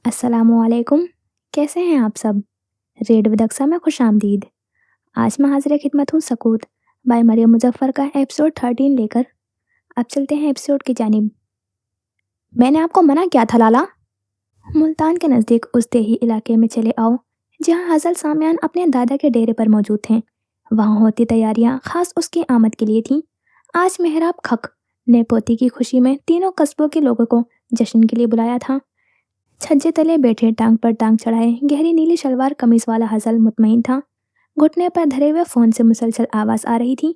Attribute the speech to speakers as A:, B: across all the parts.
A: السلام علیکم، کیسے ہیں آپ سب؟ ریڈ ودکسا میں خوش آمدید۔ آج میں حاضر خدمت ہوں سکوت بائی مریم مظفر کا ایپیسوڈ 13 لے کر۔ اب چلتے ہیں ایپیسوڈ کی جانب۔ میں نے آپ کو منع کیا تھا لالا، ملتان کے نزدیک اس دیہی علاقے میں چلے آؤ جہاں حضل سامیان اپنے دادا کے ڈیرے پر موجود تھے۔ وہاں ہوتی تیاریاں خاص اس کی آمد کے لیے تھیں۔ آج محراب کھک نے پوتی کی خوشی میں تینوں قصبوں کے لوگوں کو جشن کے لیے بلایا تھا۔ چھجے تلے بیٹھے ٹانگ پر ٹانگ چڑھائے گہری نیلی شلوار قمیص والا حضل مطمئن تھا۔ گھٹنے پر دھرے ہوئے فون سے مسلسل آواز آ رہی تھی۔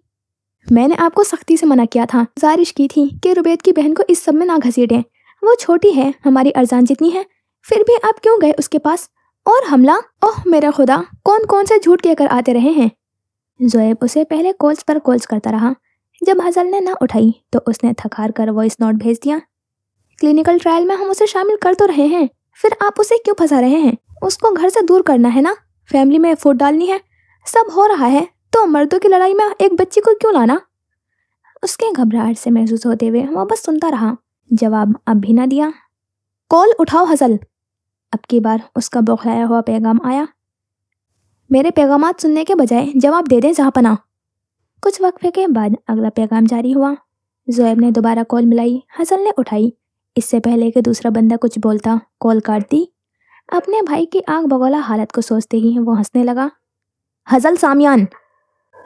A: میں نے آپ کو سختی سے منع کیا تھا، گزارش کی تھی کہ ربید کی بہن کو اس سب میں نہ گھسیٹیں، وہ چھوٹی ہے، ہماری ارزان جتنی ہے، پھر بھی آپ کیوں گئے اس کے پاس؟ اور حملہ، اوہ میرا خدا، کون سے جھوٹ کہہ کر آتے رہے ہیں؟ زویب اسے پہلے کالز پر کالز کرتا رہا۔ جب حضل نے نہ اٹھائی تو اس نے تھک ہار کر وائس نوٹ بھیج دیا۔ کلینیکل ٹرائل میں ہم اسے شامل کر تو رہے ہیں، پھر آپ اسے کیوں پھنسا رہے ہیں؟ اس کو گھر سے دور کرنا ہے نا، فیملی میں فوٹ ڈالنی ہے، سب ہو رہا ہے تو مردوں کی لڑائی میں ایک بچی کو کیوں لانا؟ اس کے گھبراہٹ سے محسوس ہوتے ہوئے وہ بس سنتا رہا، جواب اب بھی نہ دیا۔ کال اٹھاؤ حضل، اب کی بار اس کا بوکھلایا ہوا پیغام آیا۔ میرے پیغامات سننے کے بجائے جواب دے دیں جہاں پناہ۔ کچھ وقفے کے بعد اگلا پیغام جاری ہوا۔ زویب نے دوبارہ کال ملائی، حضل نے اٹھائی۔ اس سے پہلے کہ دوسرا بندہ کچھ بولتا کال کاٹ دی۔ اپنے بھائی کی آنکھ بگولا حالت کو سوچتے ہی وہ ہنسنے لگا۔ حضل سامیان،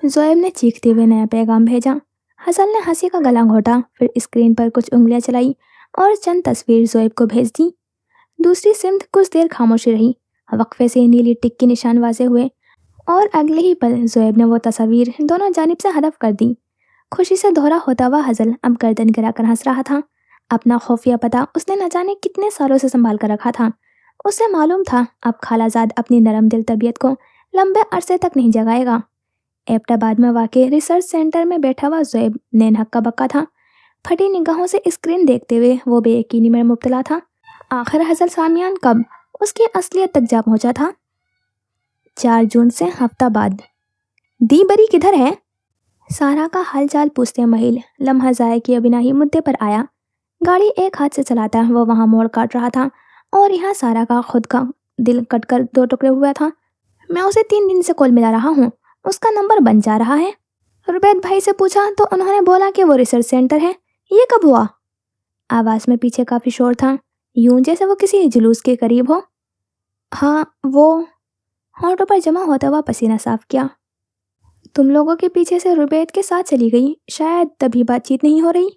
A: زویب نے چیختے ہوئے نیا پیغام بھیجا۔ حضل نے ہنسی کا گلا گھونٹا، پھر اسکرین پر کچھ انگلیاں چلائی اور چند تصویر زویب کو بھیج دی۔ دوسری سمت کچھ دیر خاموشی رہی۔ وقفے سے نیلی ٹک کے نشان واضح ہوئے اور اگلے ہی پل زویب نے وہ تصاویر دونوں جانب سے ہدف کر دی۔ خوشی سے دہرا ہوتا ہوا حضل اب گردن گرا کر ہنس رہا تھا۔ اپنا خفیہ پتہ اس نے نہ جانے کتنے سالوں سے سنبھال کر رکھا تھا۔ اسے معلوم تھا اب خالہ زاد اپنی نرم دل طبیعت کو لمبے عرصے تک نہیں جگائے گا۔ ایبٹ آباد میں واقع ریسرچ سینٹر میں بیٹھا ہوا زویب نین ہکا بکا تھا۔ پھٹی نگاہوں سے اسکرین دیکھتے ہوئے وہ بے یقینی میں مبتلا تھا۔ آخر حضل سامیان کب اس کی اصلیت تک جا پہنچا تھا؟ 4 جون سے ہفتہ بعد۔ دی بری کدھر ہے؟ سارا کا حال چال پوچھتے مہیل لمحہ ضائع کیے بنا ہی مدعے پر آیا۔ گاڑی ایک ہاتھ سے چلاتا وہ وہاں موڑ کاٹ رہا تھا اور یہاں سارا کا خود کا دل کٹ کر 2 ٹکڑے ہوا تھا۔ میں اسے 3 دن سے کال ملا رہا ہوں، اس کا نمبر بن جا رہا ہے۔ ربید بھائی سے پوچھا تو انہوں نے بولا کہ وہ ریسرچ سینٹر ہے۔ یہ کب ہوا؟ آواز میں پیچھے کافی شور تھا، یوں جیسے وہ کسی جلوس کے قریب ہو۔ ہاں وہ، ہونٹوں پر جمع ہوتا ہوا پسینہ صاف کیا۔ تم لوگوں کے پیچھے سے ربید کے ساتھ چلی گئی، شاید تبھی بات چیت نہیں ہو رہی۔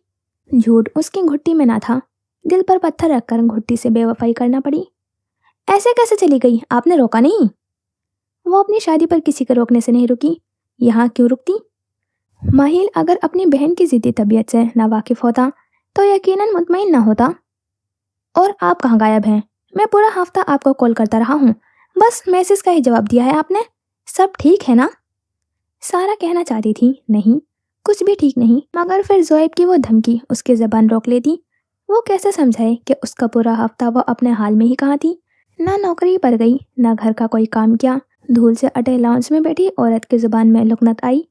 A: جھوٹ اس کی گھٹی میں نہ تھا، دل پر پتھر رکھ کر گھٹی سے بے وفائی کرنا پڑی۔ ایسے کیسے چلی گئی؟ آپ نے روکا نہیں؟ وہ اپنی شادی پر کسی کے روکنے سے نہیں رکی، یہاں کیوں رکتی؟ ماہیل اگر اپنی بہن کی ضدی طبیعت سے نہ واقف ہوتا تو یقیناً مطمئن نہ ہوتا۔ اور آپ کہاں غائب ہیں؟ میں پورا ہفتہ آپ کو کال کرتا رہا ہوں، بس میسج کا ہی جواب دیا ہے آپ نے۔ سب ٹھیک ہے نا؟ سارا کہنا چاہتی تھی نہیں، کچھ بھی ٹھیک نہیں، مگر پھر زویب کی وہ دھمکی اس کی زبان روک لیتی۔ وہ کیسے سمجھائے کہ اس کا پورا ہفتہ وہ اپنے حال میں ہی کہاں تھی؟ نہ نوکری پر گئی، نہ گھر کا کوئی کام کیا، دھول سے اٹے لاؤنج میں بیٹھی عورت کی زبان میں لکنت آئی۔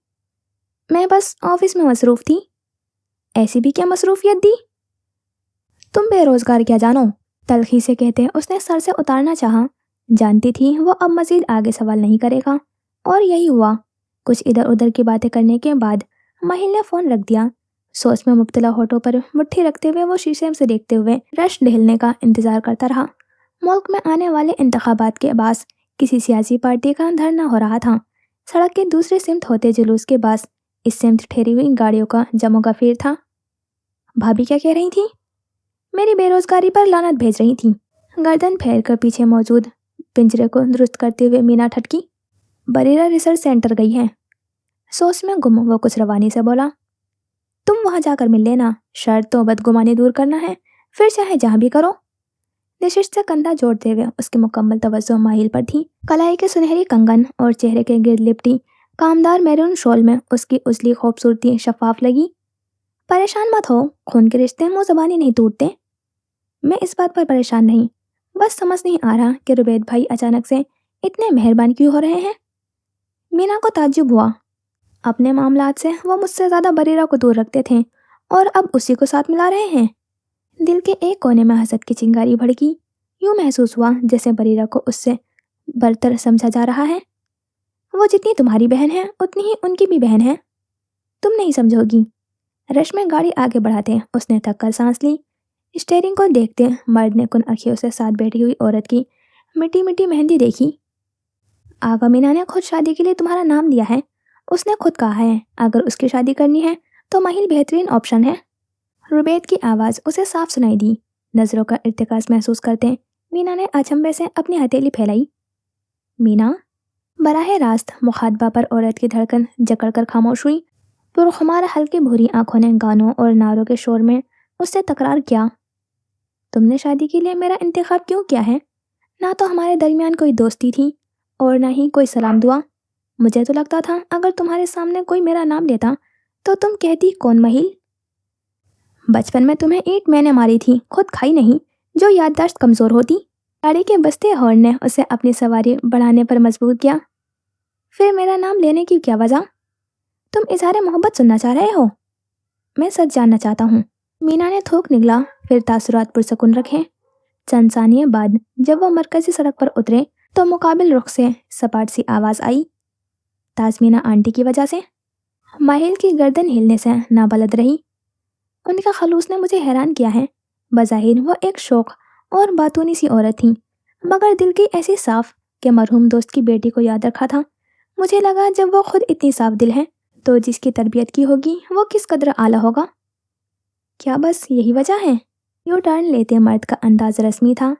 A: میں بس آفس میں مصروف تھی۔ ایسی بھی کیا مصروفیت دی؟ تم بے روزگار کیا جانو؟ تلخی سے کہتے اس نے سر سے اتارنا چاہا۔ جانتی تھی وہ اب مزید آگے سوال نہیں کرے گا، اور یہی ہوا۔ کچھ ادھر ادھر کی باتیں کرنے کے بعد ماہل نے فون رکھ دیا۔ سوچ میں مبتلا ہونٹوں پر مٹھی رکھتے ہوئے وہ شیشے سے دیکھتے ہوئے رش ڈھلنے کا انتظار کرتا رہا۔ ملک میں آنے والے انتخابات کے باعث کسی سیاسی پارٹی کا دھرنا ہو رہا تھا۔ سڑک کی دوسری سمت ہوتے جلوس کے باعث اس سمت ٹھہری ہوئی گاڑیوں کا جم و گفیر تھا۔ بھابھی کیا کہہ رہی تھی؟ میری بے روزگاری پر لعنت بھیج رہی تھی۔ گردن پھیر کر پیچھے موجود پنجرے کو درست کرتے ہوئے مینا ٹھٹکی۔ بریرہ ریسرچ سینٹر گئی ہے۔ سوچ میں گم وہ کچھ روانی سے بولا۔ تم وہاں جا کر مل لینا، شرط تو بدگمانی دور کرنا ہے، پھر چاہے جہاں بھی کرو۔ نشست سے کندھا جوڑتے ہوئے اس کی مکمل توجہ ماہل پر تھی۔ کلائی کے سنہری کنگن اور چہرے کے گرد لپٹی کامدار میرون شال میں اس کی اجلی خوبصورتی شفاف لگی۔ پریشان مت ہو، خون کے رشتے منہ زبانی نہیں ٹوٹتے۔ میں اس بات پر پریشان نہیں، بس سمجھ نہیں آ رہا کہ ربید بھائی اچانک سے اتنے مہربان کیوں ہو رہے ہیں۔ مینا کو تعجب ہوا۔ اپنے معاملات سے وہ مجھ سے زیادہ بریرہ کو دور رکھتے تھے اور اب اسی کو ساتھ ملا رہے ہیں۔ دل کے ایک کونے میں حسد کی چنگاری بھڑکی۔ یوں محسوس ہوا جیسے بریرہ کو اس سے برتر سمجھا جا رہا ہے۔ وہ جتنی تمہاری بہن ہے اتنی ہی ان کی بھی بہن ہے، تم نہیں سمجھو گی۔ رش میں گاڑی آگے بڑھاتے اس نے تھک کر سانس لی۔ اسٹیئرنگ کو دیکھتے مرد نے کن اکھیوں سے ساتھ بیٹھی ہوئی عورت کی مٹی مٹی مہندی دیکھی۔ آغا مینا نے خود شادی کے لیے تمہارا نام دیا ہے، اس نے خود کہا ہے اگر اس کی شادی کرنی ہے تو ماہل بہترین آپشن ہے۔ ربید کی آواز اسے صاف سنائی دی۔ نظروں کا ارتکاز محسوس کرتے مینا نے اچنبے سے اپنی ہتھیلی پھیلائی۔ مینا؟ براہ راست مخاطبہ پر عورت کی دھڑکن جکڑ کر خاموش ہوئی۔ پرخمار ہلکی بھوری آنکھوں نے گانوں اور نعروں کے شور میں اس سے تکرار کیا، تم نے شادی کے لیے میرا انتخاب کیوں کیا ہے؟ نہ تو ہمارے درمیان کوئی دوستی تھی اور نہ ہی کوئی سلام دعا۔ مجھے تو لگتا تھا اگر تمہارے سامنے کوئی میرا نام لیتا تو تم کہتی کون مہیل؟ بچپن میں تمہیں اینٹ میں نے ماری تھی، خود کھائی نہیں، جو یادداشت کمزور ہوتی۔ گاڑی کے بجتے ہارن نے اسے اپنی سواری بڑھانے پر مجبور کیا۔ پھر میرا نام لینے کی کیا وجہ؟ تم اظہار محبت سننا چاہ رہے ہو؟ میں سچ جاننا چاہتا ہوں۔ مینا نے تھوک نگلا، پھر تاثرات پرسکون رکھے۔ چند ثانیے بعد جب وہ مرکزی سڑک پر اترے تو مقابل رخ سے سپاٹ سی آواز آئی، تازمینہ آنٹی کی وجہ سے؟ ماہل کی گردن ہلنے سے نابلد رہی۔ ان کا خلوص نے مجھے حیران کیا ہے۔ بظاہر وہ ایک شوق اور باتونی سی عورت تھی، مگر دل کی ایسی صاف کہ مرحوم دوست کی بیٹی کو یاد رکھا تھا۔ مجھے لگا جب وہ خود اتنی صاف دل ہے تو جس کی تربیت کی ہوگی وہ کس قدر اعلیٰ ہوگا۔ کیا بس یہی وجہ ہے؟ یو ٹرن لیتے مرد کا انداز رسمی تھا۔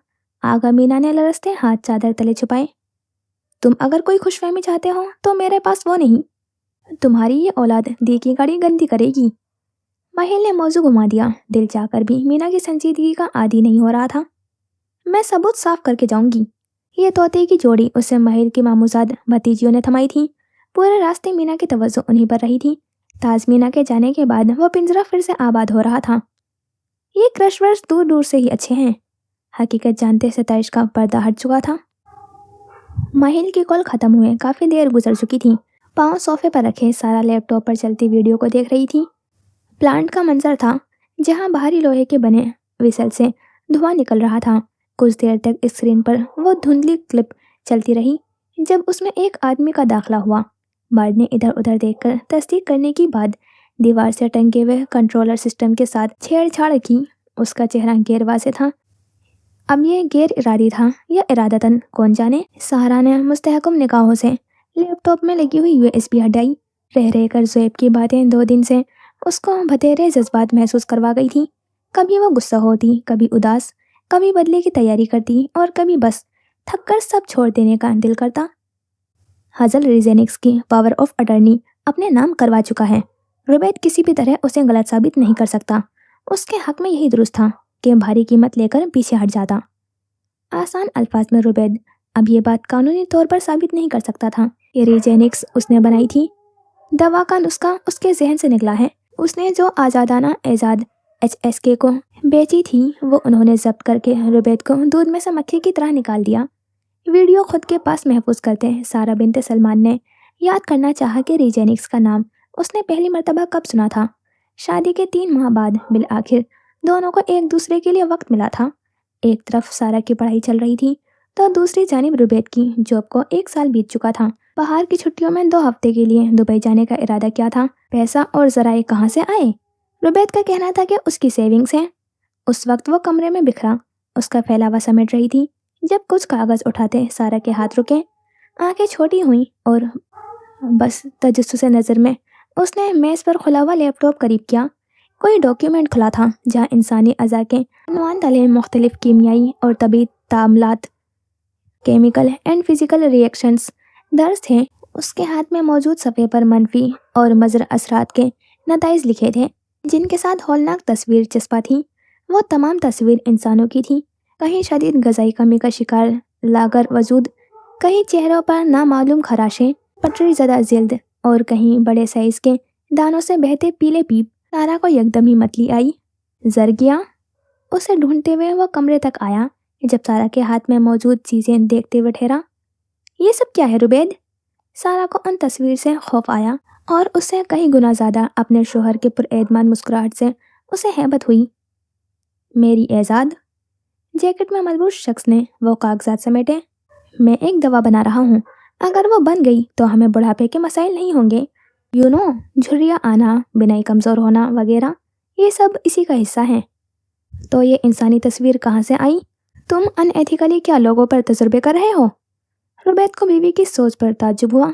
A: آغا مینا نے لرزتے ہاتھ چادر تلے چھپائے۔ تم اگر کوئی خوش فہمی چاہتے ہو تو میرے پاس وہ نہیں۔ تمہاری یہ اولاد دی کی گاڑی گندی کرے گی۔ ماہل نے موضوع گھما دیا، دل چاہ کر بھی مینا کی سنجیدگی کا عادی نہیں ہو رہا تھا۔ میں ثبوت صاف کر کے جاؤں گی۔ یہ طوطے کی جوڑی اسے ماہل کی ماموزاد بھتیجیوں نے تھمائی تھی۔ پورے راستے مینا کی توجہ انہی پر رہی تھی۔ تازمینہ کے جانے کے بعد وہ پنجرہ پھر سے آباد ہو رہا تھا۔ یہ کرشورز دور دور سے ہی اچھے ہیں۔ حقیقت جانتے سے ترش کا پردہ ہٹ چکا تھا۔ ماہل کی کال ختم ہوئے کافی دیر گزر چکی تھی۔ پاؤں صوفے پر رکھے سارا لیپ ٹاپ پر چلتی ویڈیو کو دیکھ رہی تھی۔ پلانٹ کا منظر تھا جہاں بھاری لوہے کے بنے ویسل سے دھواں نکل رہا تھا۔ کچھ دیر تک اسکرین پر وہ دھندلی کلپ چلتی رہی۔ جب اس میں ایک آدمی کا داخلہ ہوا، مرد نے ادھر ادھر دیکھ کر تصدیق کرنے کے بعد دیوار سے ٹنگے ہوئے کنٹرولر سسٹم کے ساتھ چھیڑ چھاڑ کی۔ اس کا چہرہ غیر واضح تھا۔ اب یہ غیر ارادی تھا یا ارادتاً کون جانے۔ سہرا نے مستحکم نگاہوں سے لیپ ٹاپ میں لگی ہوئی USB ہٹائی۔ رہ رہ کر زویب کی باتیں 2 دن سے اس کو بتیرے جذبات محسوس کروا گئی تھی۔ کبھی وہ غصہ ہوتی، کبھی اداس، کبھی بدلے کی تیاری کرتی اور کبھی بس تھک کر سب چھوڑ دینے کا دل کرتا۔ ہزل ریزینکس کی پاور آف اٹرنی اپنے نام کروا چکا ہے۔ ربید کسی بھی طرح اسے غلط ثابت نہیں کر سکتا۔ اس کے حق میں یہی درست تھا کہ بھاری قیمت لے کر پیچھے ہٹ جاتا۔ آسان الفاظ میں ربید اب یہ بات قانونی طور پر ثابت نہیں کر سکتا تھا کہ ریزینکس اس نے بنائی تھی۔ دوا کا نسخہ اس کے ذہن سے نکلا ہے۔ اس نے جو آزادانہ ایجاد HSK کو بیچی تھی وہ انہوں نے ضبط کر کے ربید کو دودھ میں سے مکھی کی طرح نکال دیا۔ ویڈیو خود کے پاس محفوظ کرتے سارا بنت سلمان نے یاد کرنا چاہا کہ ریجینکس کا نام اس نے پہلی مرتبہ کب سنا تھا۔ شادی کے 3 ماہ بعد بالآخر دونوں کو ایک دوسرے کے لیے وقت ملا تھا۔ ایک طرف سارا کی پڑھائی چل رہی تھی تو دوسری جانب ربید کی جاب کو 1 سال بیت چکا تھا۔ بہار کی چھٹیوں میں 2 ہفتے کے لیے دبئی جانے کا ارادہ کیا تھا۔ پیسہ اور ذرائع کہاں سے آئے؟ ربید کا کہنا تھا کہ اس کی سیونگز ہیں۔ اس وقت وہ کمرے میں بکھرا اس کا پھیلاوا سمیٹ رہی تھی۔ جب کچھ کاغذ اٹھاتے سارا کے ہاتھ رکے، آنکھیں چھوٹی ہوئیں اور بس تجسس نظر میں اس نے میز پر کھلا ہوا لیپ ٹاپ قریب کیا۔ کوئی ڈاکیومنٹ کھلا تھا جہاں انسانی اعضاء کے عنوان تلے مختلف کیمیائی اور طبی تعاملات، کیمیکل اینڈ فزیکل ریئیکشنز درج تھے۔ اس کے ہاتھ میں موجود صفحے پر منفی اور مضر اثرات کے نتائج لکھے تھے جن کے ساتھ ہولناک تصویر چسپاں تھیں۔ وہ تمام تصویر انسانوں کی تھیں، کہیں شدید غذائی کمی کا شکار لاغر وجود، کہیں چہروں پر نامعلوم خراشیں، پٹری زدہ جلد اور کہیں بڑے سائز کے دانوں سے بہتے پیلے پیپ۔ سارا کو یکدم ہی متلی آئی۔ زر گیا۔ اسے ڈھونڈتے ہوئے وہ کمرے تک آیا۔ جب سارا کے ہاتھ میں موجود چیزیں دیکھتے ہوئے ٹھہرا۔ یہ سب کیا ہے ربید؟ سارا کو ان تصویر سے خوف آیا اور اس سے کہیں گنا زیادہ اپنے شوہر کے پراعتماد مسکراہٹ سے اسے ہیبت ہوئی۔ میری ایجاد؟ जैकेट में मलबूस शख्स ने वो कागजात समेटे। मैं एक दवा बना रहा हूँ, अगर वो बन गई तो हमें बुढ़ापे के मसाइल नहीं होंगे। झुर्रियाँ आना, बिनाई कमज़ोर होना वगैरह, ये सब इसी का हिस्सा है। तो ये इंसानी तस्वीर कहाँ से आई? तुम अनएथिकली क्या लोगों पर तजुर्बे कर रहे हो? रुबैद को बीवी की सोच पर ताज्जुब हुआ।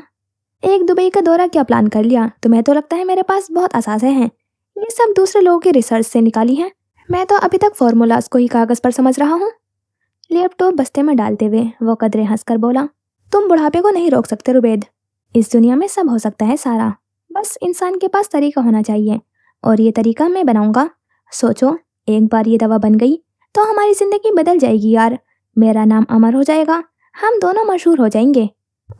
A: एक दुबई का दौरा क्या प्लान कर लिया? तुम्हें तो लगता है मेरे पास बहुत असासे हैं। ये सब दूसरे लोगों की रिसर्च से निकाली हैं। मैं तो अभी तक फॉर्मूलाज को ही कागज पर समझ रहा हूँ। लैपटॉप बस्ते में डालते हुए वो कदरे हंसकर बोला, तुम बुढ़ापे को नहीं रोक सकते रुबैद। इस दुनिया में सब हो सकता है सारा, बस इंसान के पास तरीका होना चाहिए, और ये तरीका मैं बनाऊंगा। सोचो, एक बार ये दवा बन गई तो हमारी जिंदगी बदल जाएगी यार। मेरा नाम अमर हो जाएगा, हम दोनों मशहूर हो जाएंगे।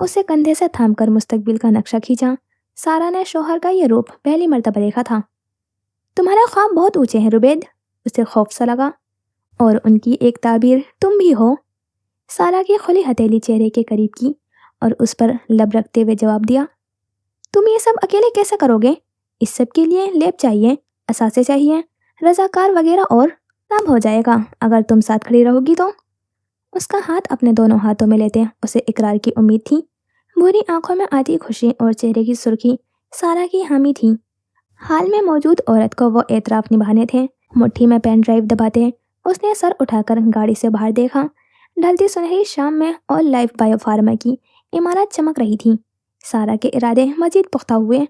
A: उसे कंधे से थामकर मुस्तकबिल का नक्शा खींचा। सारा ने शौहर का ये रूप पहली मर्तबा देखा था। तुम्हारे ख्वाब बहुत ऊंचे हैं रुबैद, उसे खौफ सा लगा। और उनकी एक ताबीर तुम भी हो। सारा की खुली हथेली चेहरे के करीब की और उस पर लब रखते हुए जवाब दिया, तुम ये सब अकेले कैसे करोगे? इस सब के लिए लैब चाहिए, असासे चाहिए, रजाकार वगैरह, और सब हो जाएगा अगर तुम साथ खड़ी रहोगी तो। उसका हाथ अपने दोनों हाथों में लेते उसे इकरार की उम्मीद थी। बुरी आंखों में आधी खुशी और चेहरे की सुर्खी सारा की हामी थी। हाल में मौजूद औरत को वो एतराफ निभाने थे। मुट्ठी में पेन ड्राइव दबाते उसने सर उठाकर गाड़ी से बाहर देखा। ढलती सुनहरी शाम में ऑल लाइफ बायोफार्मा की इमारत चमक रही थी। सारा के इरादे मजीद पुख्ता हुए।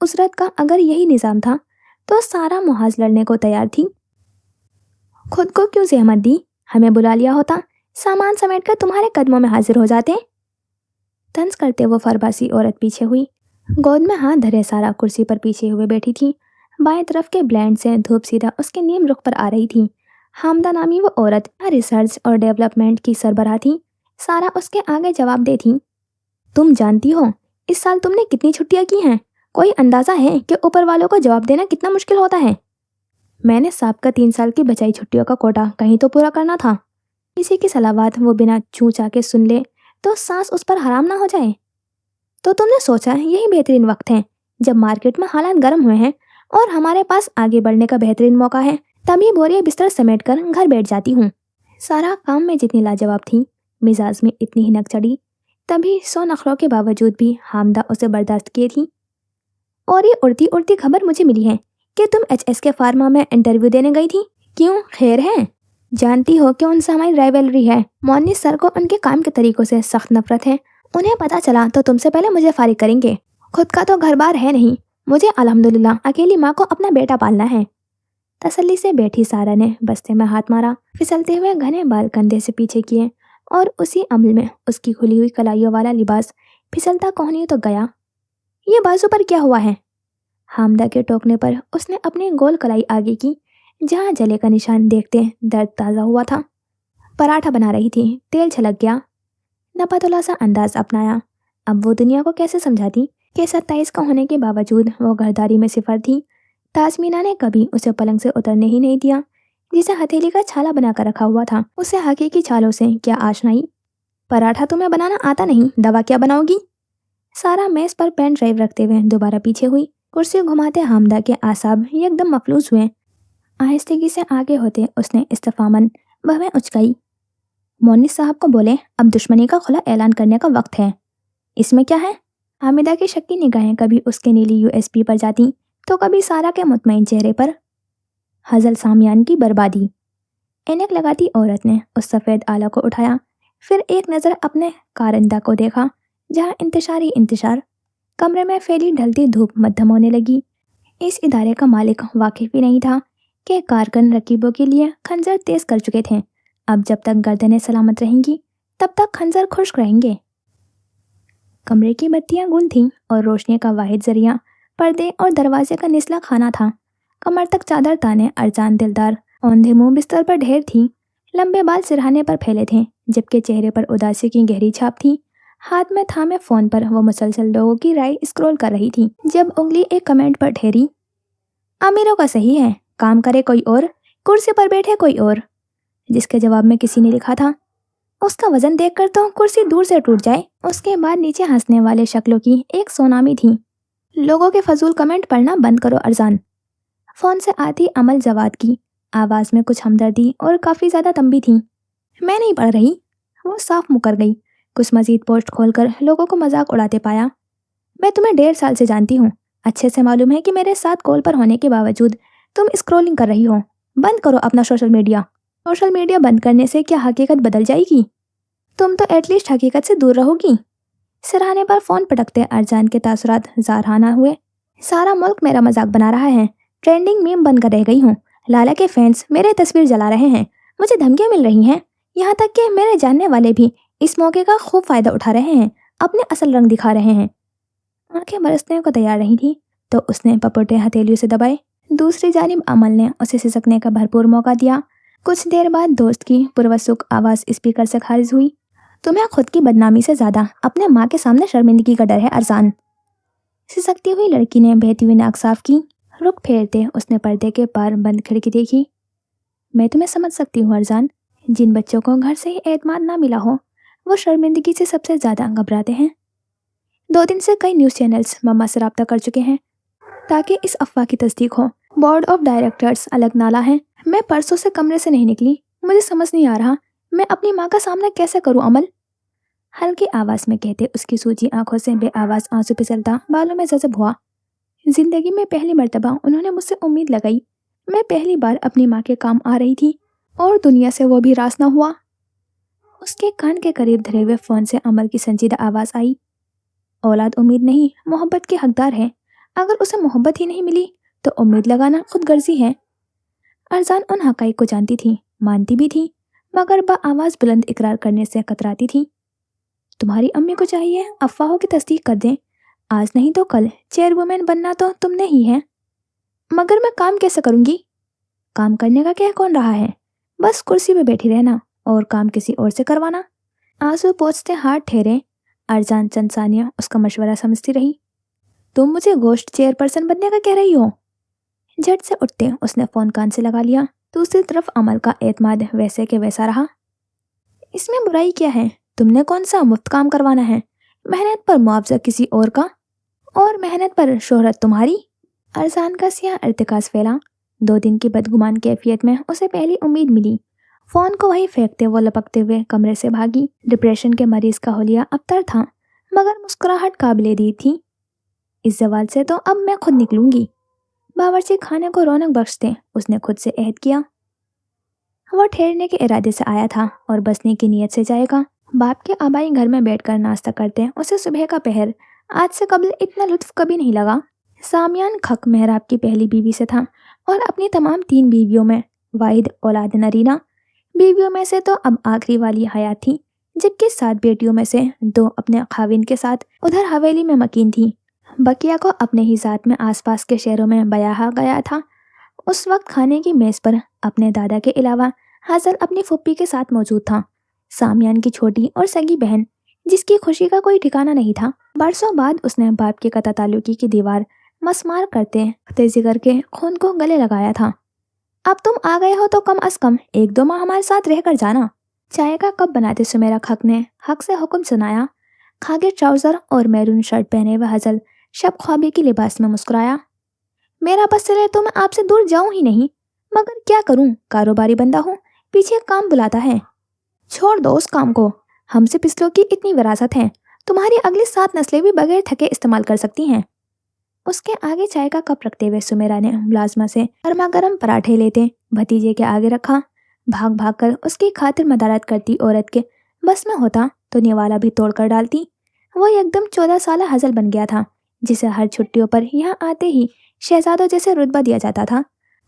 A: उसरत का अगर यही निज़ाम था तो सारा मुहाज लड़ने को तैयार थी। खुद को क्यों जहमत दी? हमें बुला लिया होता, सामान समेट कर तुम्हारे कदमों में हाजिर हो जाते। तंज करते वो फरबासी औरत पीछे हुई। गोद में हाथ धरे सारा कुर्सी पर पीछे हुए बैठी थी। बाएं तरफ के ब्लेंड से धूप सीधा उसके नीम रुख पर आ रही थी। हामदा नामी वो औरत रिसर्च और डेवलपमेंट की सरबराह थी। सारा उसके आगे जवाब दे थी, तुम जानती हो इस साल तुमने कितनी छुट्टियां की हैं? कोई अंदाज़ा है कि ऊपर वालों को जवाब देना कितना मुश्किल होता है? मैंने साहब 3 साल की बचाई छुट्टियों का कोटा कहीं तो पूरा करना था। किसी की सलावात वो बिना चूँ चा के सुन ले तो सांस उस पर हराम ना हो जाए। तो तुमने सोचा यही बेहतरीन वक्त है, जब मार्केट में हालात गर्म हुए हैं और हमारे पास आगे बढ़ने का बेहतरीन मौका है, तभी बोरिया बिस्तर समेट कर घर बैठ जाती हूँ। सारा काम में जितनी लाजवाब थी, मिजाज में इतनी ही नक चढ़ी, तभी 100 नखरों के बावजूद भी हामदा उसे बर्दाश्त किए थी। और ये उड़ती उड़ती खबर मुझे मिली है कि तुम HSK फार्मा में इंटरव्यू देने गई थी। क्यों, खैर है? जानती हो कि उनसे हमारी राइवलरी है। मोनिस सर को उनके काम के तरीकों से सख्त नफरत है। उन्हें पता चला तो तुमसे पहले मुझे फारिग करेंगे। खुद का तो घर बार है नहीं, मुझे अल्हम्दुलिल्लाह अकेली माँ को अपना बेटा पालना है। तसल्ली से बैठी सारा ने बस्ते में हाथ मारा। फिसलते हुए घने बाल कंधे से पीछे किए और उसी अमल में उसकी खुली हुई कलाइयों वाला लिबास फिसलता कोहनी तो गया। ये बाजू पर क्या हुआ है? हामदा के टोकने पर उसने अपनी गोल कलाई आगे की, जहाँ जले का निशान देखते दर्द ताज़ा हुआ था। पराठा बना रही थी, तेल छलक गया। नपातुला सा अंदाज अपनाया। अब वो दुनिया को कैसे समझाती कि 27 का होने के बावजूद वो घरदारी में सिफर थी। ताजमीना ने कभी उसे पलंग से उतरने ही नहीं दिया, जिसे हथेली का छाला बनाकर रखा हुआ था। उसे हकीकी छालों से क्या आशनाई। पराठा तुम्हें बनाना आता नहीं, दवा क्या बनाओगी? सारा मेज पर पेन ड्राइव रखते हुए दोबारा पीछे हुई। कुर्सी घुमाते हामदा के आसाब एकदम मफलूज हुए। आहिस्तगी से आगे होते उसने इस्तफामन बहवें उचकाई। मोनिस साहब को बोले, अब दुश्मनी का खुला ऐलान करने का वक्त है। इसमें क्या है? हामिदा की शक्की निगाहें कभी उसके नीली USB पर जाती तो कभी सारा के मुतमईन चेहरे पर। हजल सामियान की बर्बादी। ऐनक लगाती औरत ने उस सफ़ेद आला को उठाया, फिर एक नज़र अपने कारिंदा को देखा, जहाँ इंतशार ही इंतशार। कमरे में फैली ढलती धूप मध्यम होने लगी। इस इदारे का मालिक वाकिफ ही नहीं था कि कारकन रकीबों के लिए खंजर तेज कर चुके थे। अब जब तक गर्दनें सलामत रहेंगी तब तक खंजर खुश्क रहेंगे। कमरे की बत्तियां गुल थीं और रोशनी का वाहिद जरिया पर्दे और दरवाजे का निचला खाना था। कमर तक चादर ताने अरजान दिलदार औंधे मुंह बिस्तर पर ढेर थी। लंबे बाल सिरहाने पर फैले थे, जबकि चेहरे पर उदासी की गहरी छाप थी। हाथ में थामे फोन पर वो मुसलसल लोगों की राय स्क्रॉल कर रही थी, जब उंगली एक कमेंट पर ठहरी। अमीरों का सही है, काम करे कोई और, कुर्सी पर बैठे कोई और। जिसके जवाब में किसी ने लिखा था, उसका वजन देखकर तो कुर्सी दूर से टूट जाए। उसके बाद नीचे हंसने वाले शक्लों की एक सोनामी थी। लोगों के फजूल कमेंट पढ़ना बंद करो अरजान। फोन से आती अमल जवाद की आवाज़ में कुछ हमदर्दी और काफ़ी ज़्यादा तंबी थी। मैं नहीं पढ़ रही। वो साफ मुकर गई। कुछ मजीद पोस्ट खोलकर लोगों को मजाक उड़ाते पाया। मैं तुम्हें 1.5 साल से जानती हूँ। अच्छे से मालूम है कि मेरे साथ कॉल पर होने के बावजूद तुम स्क्रॉलिंग कर रही हो। बंद करो अपना सोशल मीडिया। सोशल मीडिया बंद करने से क्या हकीकत बदल जाएगी? तुम तो एटलीस्ट हकीकत से दूर रहोगी। सिरहाने पर फोन पटकते अरजान के तासुरात ज़ारहाना हुए। सारा मुल्क मेरा मजाक बना रहा है। ट्रेंडिंग मीम बनकर रह गई हूँ। लाला के फैंस मेरे तस्वीर जला रहे हैं। मुझे धमकियाँ मिल रही हैं। यहाँ तक कि मेरे जानने वाले भी इस मौके का खूब फायदा उठा रहे हैं, अपने असल रंग दिखा रहे हैं। आंखें बरसने को तैयार नहीं थी तो उसने पपोटे हथेलियों से दबाए। दूसरी जानिब अमल ने उसे सिसकने का भरपूर मौका दिया। कुछ देर बाद दोस्त की पुरवसुक आवाज़ स्पीकर से खारिज हुई। तुम्हें खुद की बदनामी से ज़्यादा अपने माँ के सामने शर्मिंदगी का डर है अरजान। सिसकती हुई लड़की ने बहती हुई नाक साफ की। रुख फेरते उसने पर्दे के पार बंद खिड़की देखी। मैं तुम्हें समझ सकती हूँ अरजान। जिन बच्चों को घर से ही एतमाद ना मिला हो वो शर्मिंदगी से सबसे ज़्यादा घबराते हैं। 2 दिन से कई न्यूज़ चैनल्स मम्मा से रब्ता कर चुके हैं ताकि इस अफवाह की तस्दीक हो। बोर्ड ऑफ डायरेक्टर्स अलग नाला है। मैं परसों से कमरे से नहीं निकली। मुझे समझ नहीं आ रहा मैं अपनी माँ का सामना कैसे करूँ अमल। हल्की आवाज़ में कहते उसकी सूजी आंखों से बेआवाज़ आंसू फिसलता बालों में जज़ब हुआ। जिंदगी में पहली मर्तबा उन्होंने मुझसे उम्मीद लगाई। मैं पहली बार अपनी माँ के काम आ रही थी और दुनिया से वो भी रास न हुआ। उसके कान के करीब धरे हुए फ़ोन से अमल की संजीदा आवाज़ आई। औलाद उम्मीद नहीं मोहब्बत के हकदार है। अगर उसे मोहब्बत ही नहीं मिली तो उम्मीद लगाना खुद गर्जी है। अरजान उन हकाइक को जानती थी, मानती भी थी, मगर आवाज़ बुलंद इकरार करने से कतराती थी। तुम्हारी अम्मी को चाहिए अफवाहों की तस्दीक कर दें। आज नहीं तो कल चेयरवुमेन बनना तो तुमने ही है। मगर मैं काम कैसे करूँगी? काम करने का कह कौन रहा है? बस कुर्सी पे बैठी रहना और काम किसी और से करवाना। आंसू पोंछते हाथ ठहरे। अरजान चंद सानिया उसका मशवरा समझती रही। तुम मुझे गोश्त चेयरपर्सन बनने का कह रही हो? झट से उठते उसने फ़ोन कान से लगा लिया। दूसरी तरफ अमल का एतमाद वैसे के वैसा रहा। इसमें बुराई क्या है? तुमने कौन सा मुफ्त काम करवाना है? मेहनत पर मुआवजा किसी और का और मेहनत पर शोहरत तुम्हारी। अरजान का सियाह अर्तिकास फैला। 2 दिन की बदगुमान कैफियत में उसे पहली उम्मीद मिली। फ़ोन को वहीं फेंकते वो लपकते हुए कमरे से भागी। डिप्रेशन के मरीज का होलिया अबतर था मगर मुस्कुराहट काबिले दी थी। इस जवाल से तो अब मैं खुद निकलूंगी। बावर्ची खाने को रौनक बख्शते उसने खुद से अहद किया। वो ठहरने के इरादे से आया था और बसने की नीयत से जाएगा। बाप के आबाई घर में बैठकर नाश्ता करते उसे सुबह का पहर आज से कबल इतना लुत्फ कभी नहीं लगा। सामियान खक मेहराब की पहली बीवी से था और अपनी तमाम 3 बीवियों में वाहिद औलाद नरीना। बीवियों में से तो अब आखिरी वाली हयात थी, जबकि 7 बेटियों में से 2 अपने खाविन के साथ उधर हवेली में मकीन थी। बकिया को अपने ही साथ में आसपास के शहरों में बयाहा गया था। उस वक्त खाने की मेज़ पर अपने दादा के अलावा हासिल अपनी फुप्पी के साथ मौजूद था। सामियान की छोटी और सगी बहन जिसकी खुशी का कोई ठिकाना नहीं था। बरसों बाद उसने बाप की कता ताल्लुकी की दीवार मसमार करते तेजी करके खून को गले लगाया था। अब तुम आ गए हो तो कम अज कम 1-2 माह हमारे साथ रहकर जाना। चाय का कप बनाते सुमेरा खक ने हक से हुक्म सुनाया। खागे ट्राउजर और मैरून शर्ट पहने हुए हजल शब ख्वाबी की लिबास में मुस्कुराया। मेरा बस चले तो मैं आपसे दूर जाऊं ही नहीं, मगर क्या करूं, कारोबारी बंदा हूं, पीछे काम बुलाता है। छोड़ दो उस काम को। हमसे पिछलों की इतनी विरासत है, तुम्हारी अगली 7 नस्लें भी बगैर थके इस्तेमाल कर सकती हैं। उसके आगे चाय का कप रखते हुए सुमेरा ने मुलाजमा से गर्मा गर्म पराठे लेते भतीजे के आगे रखा। भाग भाग कर उसकी खातिर मदारत करती औरत के बस में होता तो निवाला भी तोड़ कर डालती। वो एकदम 14 साल हजल बन गया था, जिसे हर छुट्टियों पर यहाँ आते ही शहजादों जैसे रुतबा दिया जाता था।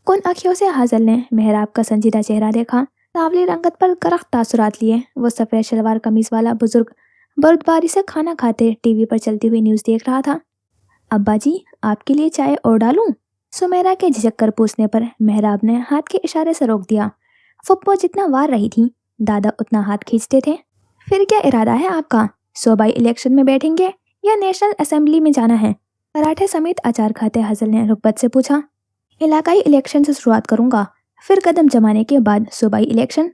A: कुन अखियों से हजल ने मेहराब का संजीदा चेहरा देखा। सांवली रंगत पर करख्त तासुरात लिए वो सफ़ेद शलवार कमीज वाला बुजुर्ग बर्दबारी से खाना खाते टीवी पर चलती हुई न्यूज़ देख रहा था। अब्बा जी, आपके लिए चाय और डालूं? सुमेरा के झिझक कर पूछने पर मेहराब ने हाथ के इशारे से रोक दिया। फुप्पो जितना वार रही थी, दादा उतना हाथ खींचते थे। फिर क्या इरादा है आपका? सूबाई इलेक्शन में बैठेंगे या नेशनल असेंबली में जाना है? पराठे समेत अचार खाते हजल ने रुकबत से पूछा। इलाकाई इलेक्शन से शुरुआत करूंगा, फिर कदम जमाने के बाद सूबाई इलेक्शन।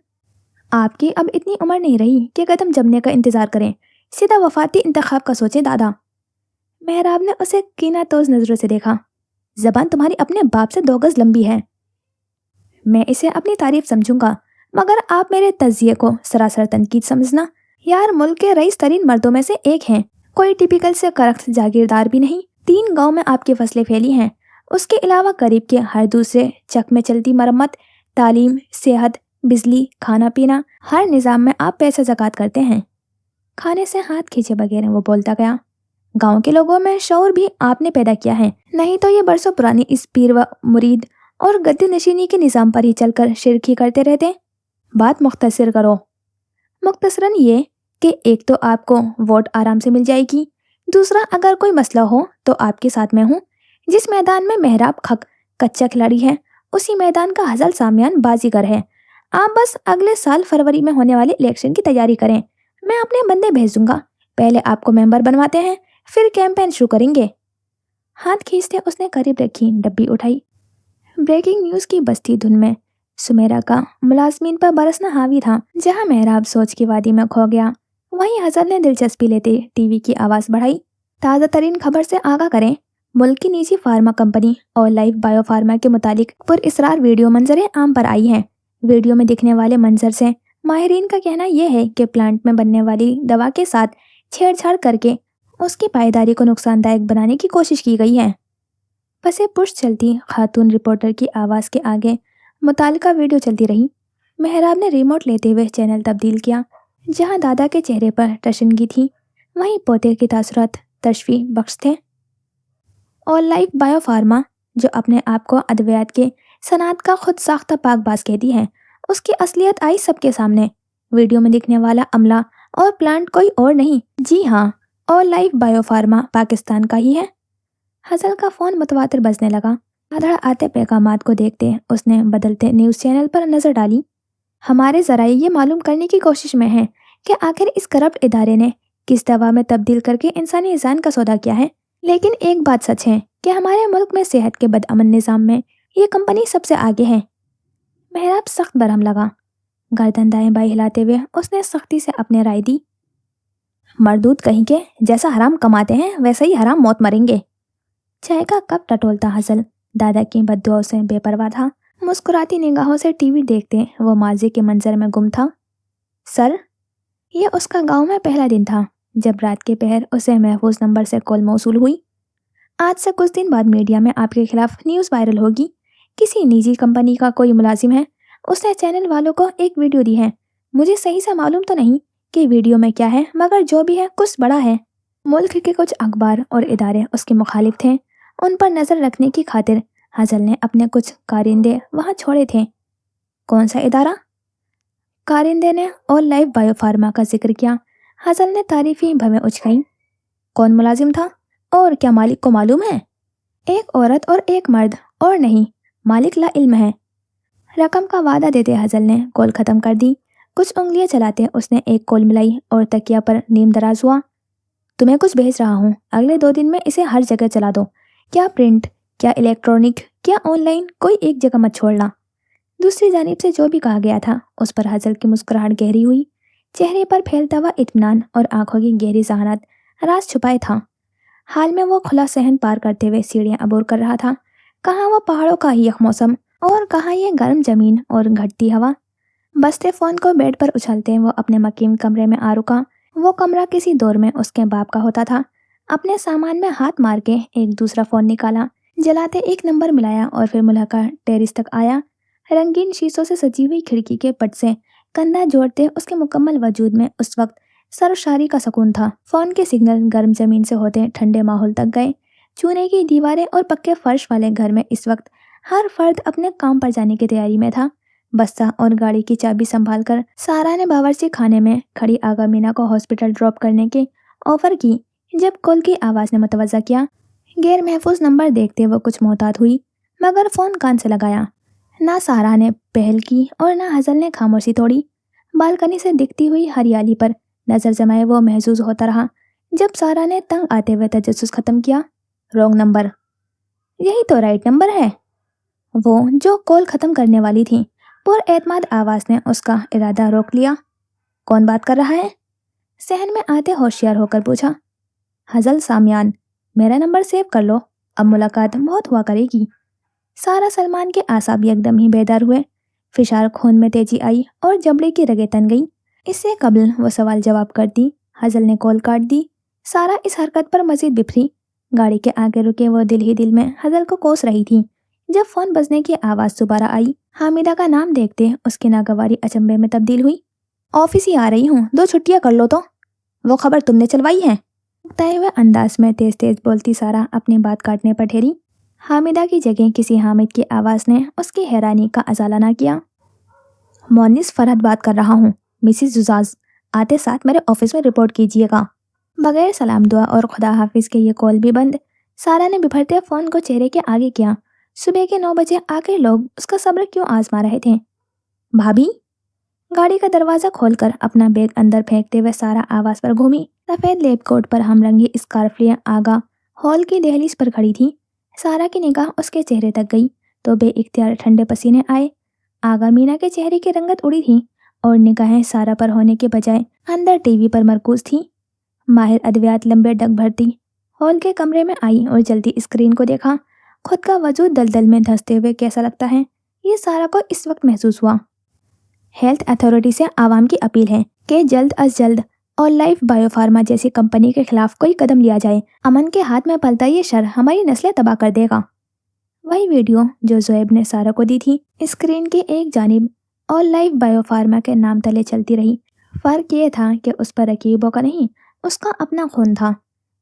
A: आपकी अब इतनी उम्र नहीं रही कि कदम जमने का इंतजार करें, सीधा वफाती इंतखाब का सोचें दादा। मेहराब ने उसे कीनातोज नजरों से देखा। जबान तुम्हारी अपने बाप से 2 गज लंबी है। मैं इसे अपनी तारीफ समझूंगा, मगर आप मेरे तजिए को सरासर तनकीद समझना। यार मुल्क के रईस तरीन मर्दों में से एक हैं, कोई टिपिकल से करख्त जागीरदार भी नहीं। 3 गांव में आपकी फसलें फैली हैं, उसके अलावा करीब के हर दूसरे चक में चलती मरम्मत, तालीम, सेहत, बिजली, खाना पीना, हर निज़ाम में आप पैसा ज़कात करते हैं। खाने से हाथ खींचे बगैर वो बोलता गया। गांव के लोगों में शऊर भी आपने पैदा किया है, नहीं तो ये बरसों पुरानी इस पीर व मुरीद और गद्दी नशीनी के निज़ाम पर ही चलकर शिरक ही करते रहते। बात मुख्तसर करो। मुख्तसरन ये कि एक तो आपको वोट आराम से मिल जाएगी, दूसरा अगर कोई मसला हो तो आपके साथ मैं हूँ। जिस मैदान में मेहराब खक कच्चा खिलाड़ी है, उसी मैदान का हजल सामियान बाजीगर है। आप बस अगले साल फरवरी में होने वाले इलेक्शन की तैयारी करें, मैं अपने बंदे भेज दूंगा। पहले आपको मेंबर बनवाते हैं, फिर कैंपेन शुरू करेंगे। हाथ खींचते उसने करीब रखी डब्बी उठाई। ब्रेकिंग न्यूज़ की बस्ती धुन में सुमेरा का मुलाजमीन पर बरसना हावी था। जहां मेहराब सोच की वादी में खो गया, वहीं हसन ने दिलचस्पी लेते टीवी की आवाज़ बढ़ाई। ताज़ा तरीन खबर से आगाह करें, मुल्क की निजी फार्मा कंपनी और लाइफ बायो फार्मा के मुतालिक पुरइसरार वीडियो मंजरें आम पर आई हैं। वीडियो में दिखने वाले मंजर से माहिरीन का कहना यह है कि प्लांट में बनने वाली दवा के साथ छेड़छाड़ करके उसकी पायदारी को नुकसानदायक बनाने की कोशिश की गई है। पसे पुश चलती खातून रिपोर्टर की आवाज़ के आगे मुतालिका वीडियो चलती रही। मेहराब ने रिमोट लेते हुए चैनल तब्दील किया। जहां दादा के चेहरे पर टशनगी थी, वहीं पोते की तासुरात तशफी बख्श थे। और लाइफ बायो फार्मा, जो अपने आप को अद्वियात के सनात का खुद साख्ता पाकबाज कहती है, उसकी असलियत आई सबके सामने। वीडियो में दिखने वाला अमला और प्लांट कोई और नहीं, जी हाँ, और लाइफ बायो फार्मा पाकिस्तान का ही है। हसल का फ़ोन मुतवातिर बजने लगा। आधड़ आते पैगामात को देखते उसने बदलते न्यूज़ चैनल पर नज़र डाली। हमारे ज़राए ये मालूम करने की कोशिश में हैं कि आखिर इस करप्ट इदारे ने किस दवा में तब्दील करके इंसानी जान का सौदा किया है। लेकिन एक बात सच है कि हमारे मुल्क में सेहत के बदअमन निज़ाम में ये कंपनी सबसे आगे है। मेहराब सख्त बरहम लगा। गर्दन दाएं बाएं हिलाते हुए उसने सख्ती से अपने राय दी। मरदूद कहीं के, जैसा हराम कमाते हैं वैसे ही हराम मौत मरेंगे। चाय का कप टटोलता हसल दादा की बद्दुआओं से बेपरवाह था। मुस्कुराती निगाहों से टीवी देखते वो माजी के मंजर में गुम था। सर, ये उसका गांव में पहला दिन था जब रात के पहर उसे महफूज नंबर से कॉल मौसूल हुई। आज से कुछ दिन बाद मीडिया में आपके खिलाफ न्यूज़ वायरल होगी। किसी निजी कंपनी का कोई मुलाजिम है, उसने चैनल वालों को एक वीडियो दी है। मुझे सही से मालूम तो नहीं कि वीडियो में क्या है, मगर जो भी है कुछ बड़ा है। मुल्क के कुछ अखबार और इदारे उसके मुखालिफ थे। उन पर नज़र रखने की खातिर हसल ने अपने कुछ कारिंदे वहाँ छोड़े थे। कौन सा इदारा? कारिंदे ने और लाइफ बायो फार्मा का जिक्र किया। हसल ने तारीफी भवें उचकाई। कौन मुलाजिम था और क्या मालिक को मालूम है? एक औरत और एक मर्द, और नहीं, मालिक ला इल्म है। रकम का वादा देते हसल ने कॉल ख़त्म कर दी। कुछ उंगलियां चलाते उसने एक कॉल मिलाई और तकिया पर नीम दराज हुआ। तुम्हें कुछ भेज रहा हूँ, अगले 2 दिन में इसे हर जगह चला दो। क्या प्रिंट, क्या इलेक्ट्रॉनिक, क्या ऑनलाइन, कोई एक जगह मत छोड़ना। दूसरी जानिब से जो भी कहा गया था उस पर हसल की मुस्कुराहट गहरी हुई। चेहरे पर फैलता हुआ इत्मीनान और आंखों की गहरी जहानत राज छुपाए था। हाल में वो खुला सहन पार करते हुए सीढ़ियां अबूर कर रहा था। कहाँ वो पहाड़ों का ही यख मौसम और कहाँ ये गर्म जमीन और घटती हवा। बसते फ़ोन को बेड पर उछलते वो अपने मकीम कमरे में आ रुका। वो कमरा किसी दौर में उसके बाप का होता था। अपने सामान में हाथ मार के एक दूसरा फ़ोन निकाला, जलाते एक नंबर मिलाया और फिर मुलाका टेरिस तक आया। रंगीन शीशों से सजी हुई खिड़की के पट से कंधा जोड़ते उसके मुकम्मल वजूद में उस वक्त सरशारी का सुकून था। फ़ोन के सिग्नल गर्म ज़मीन से होते ठंडे माहौल तक गए। चूने की दीवारें और पक्के फर्श वाले घर में इस वक्त हर फर्द अपने काम पर जाने की तैयारी में था। बस्ता और गाड़ी की चाबी संभाल कर सारा ने बावर्ची खाने में खड़ी आगा मीना को हॉस्पिटल ड्रॉप करने की ऑफर की। जब कॉल की आवाज़ ने मुतवज्जा किया, गैर महफूज नंबर देखते वो कुछ मोहतात हुई, मगर फ़ोन कान से लगाया। ना सारा ने पहल की और ना हसल ने खामोशी तोड़ी। बालकनी से दिखती हुई हरियाली पर नज़र जमाए वो महसूस होता रहा। जब सारा ने तंग आते हुए तजस्सुस ख़त्म किया, रॉन्ग नंबर, यही तो राइट नंबर है। वो जो कॉल ख़त्म करने वाली थी, पुर एतमाद आवाज़ ने उसका इरादा रोक लिया। कौन बात कर रहा है? सहन में आते होशियार होकर पूछा। हसल सामियान, मेरा नंबर सेव कर लो, अब मुलाकात बहुत हुआ करेगी। सारा सलमान के आसाब एकदम ही बेदार हुए। فشار خون میں تیزی آئی اور جبڑے کی رگیں تن گئی۔ اس سے قبل وہ سوال جواب کرتی، حزل نے کال کاٹ دی۔ سارا اس حرکت پر مزید بفری۔ گاڑی کے آگے رکے وہ دل ہی دل میں حزل کو کوس رہی تھی۔ جب فون بجنے کی آواز دوبارہ آئی، حامدہ کا نام دیکھتے اس کی ناگواری اچنبے میں تبدیل ہوئی۔ آفس ہی آ رہی ہوں، 2 چھٹیاں کر لو تو۔ وہ خبر تم نے چلوائی ہے؟ اکتائے ہوئے انداز میں تیز تیز بولتی سارا اپنی بات کاٹنے پر ٹھہری۔ حامدہ کی جگہ کسی حامد کی آواز نے اس کی حیرانی کا ازالہ نہ کیا۔ مونس فرحت بات کر رہا ہوں، مسز زجاج، آتے ساتھ میرے آفس میں رپورٹ کیجیے گا۔ بغیر سلام دعا اور خدا حافظ کے یہ کال بھی بند۔ سارا نے ببھرتے فون کو چہرے کے آگے کیا۔ صبح کے 9 بجے آ کے لوگ اس کا صبر کیوں آزما رہے تھے؟ بھابھی؟ گاڑی کا دروازہ کھول کر اپنا بیگ اندر پھینکتے ہوئے سارا آواز پر گھومی۔ سفید لیب کوٹ پر ہم رنگی اسکارف لیے آگا ہال کی دہلیز پر کھڑی تھی۔ سارا کی نگاہ اس کے چہرے تک گئی تو بے اختیار ٹھنڈے پسینے آئے۔ آگا مینا کے چہرے کی رنگت اڑی تھی اور نگاہیں سارا پر ہونے کے بجائے اندر ٹی وی پر مرکوز تھی۔ ماہر ادویات لمبے ڈگ بھرتی ہال کے کمرے میں آئی اور جلدی اسکرین کو دیکھا۔ خود کا وجود دلدل میں دھنستے ہوئے کیسا لگتا ہے، یہ سارا کو اس وقت محسوس ہوا۔ ہیلتھ اتھارٹی سے عوام کی اپیل ہے کہ جلد از جلد اور لائف بائیو فارما جیسی کمپنی کے خلاف کوئی قدم لیا جائے۔ امن کے ہاتھ میں پلتا یہ شر ہماری نسلیں تباہ کر دے گا۔ وہی ویڈیو جو زویب نے سارا کو دی تھی، اسکرین کی ایک جانب اور لائف بائیو فارما کے نام تلے چلتی رہی۔ فرق یہ تھا کہ اس پر رقیبوں کا نہیں، اس کا اپنا خون تھا۔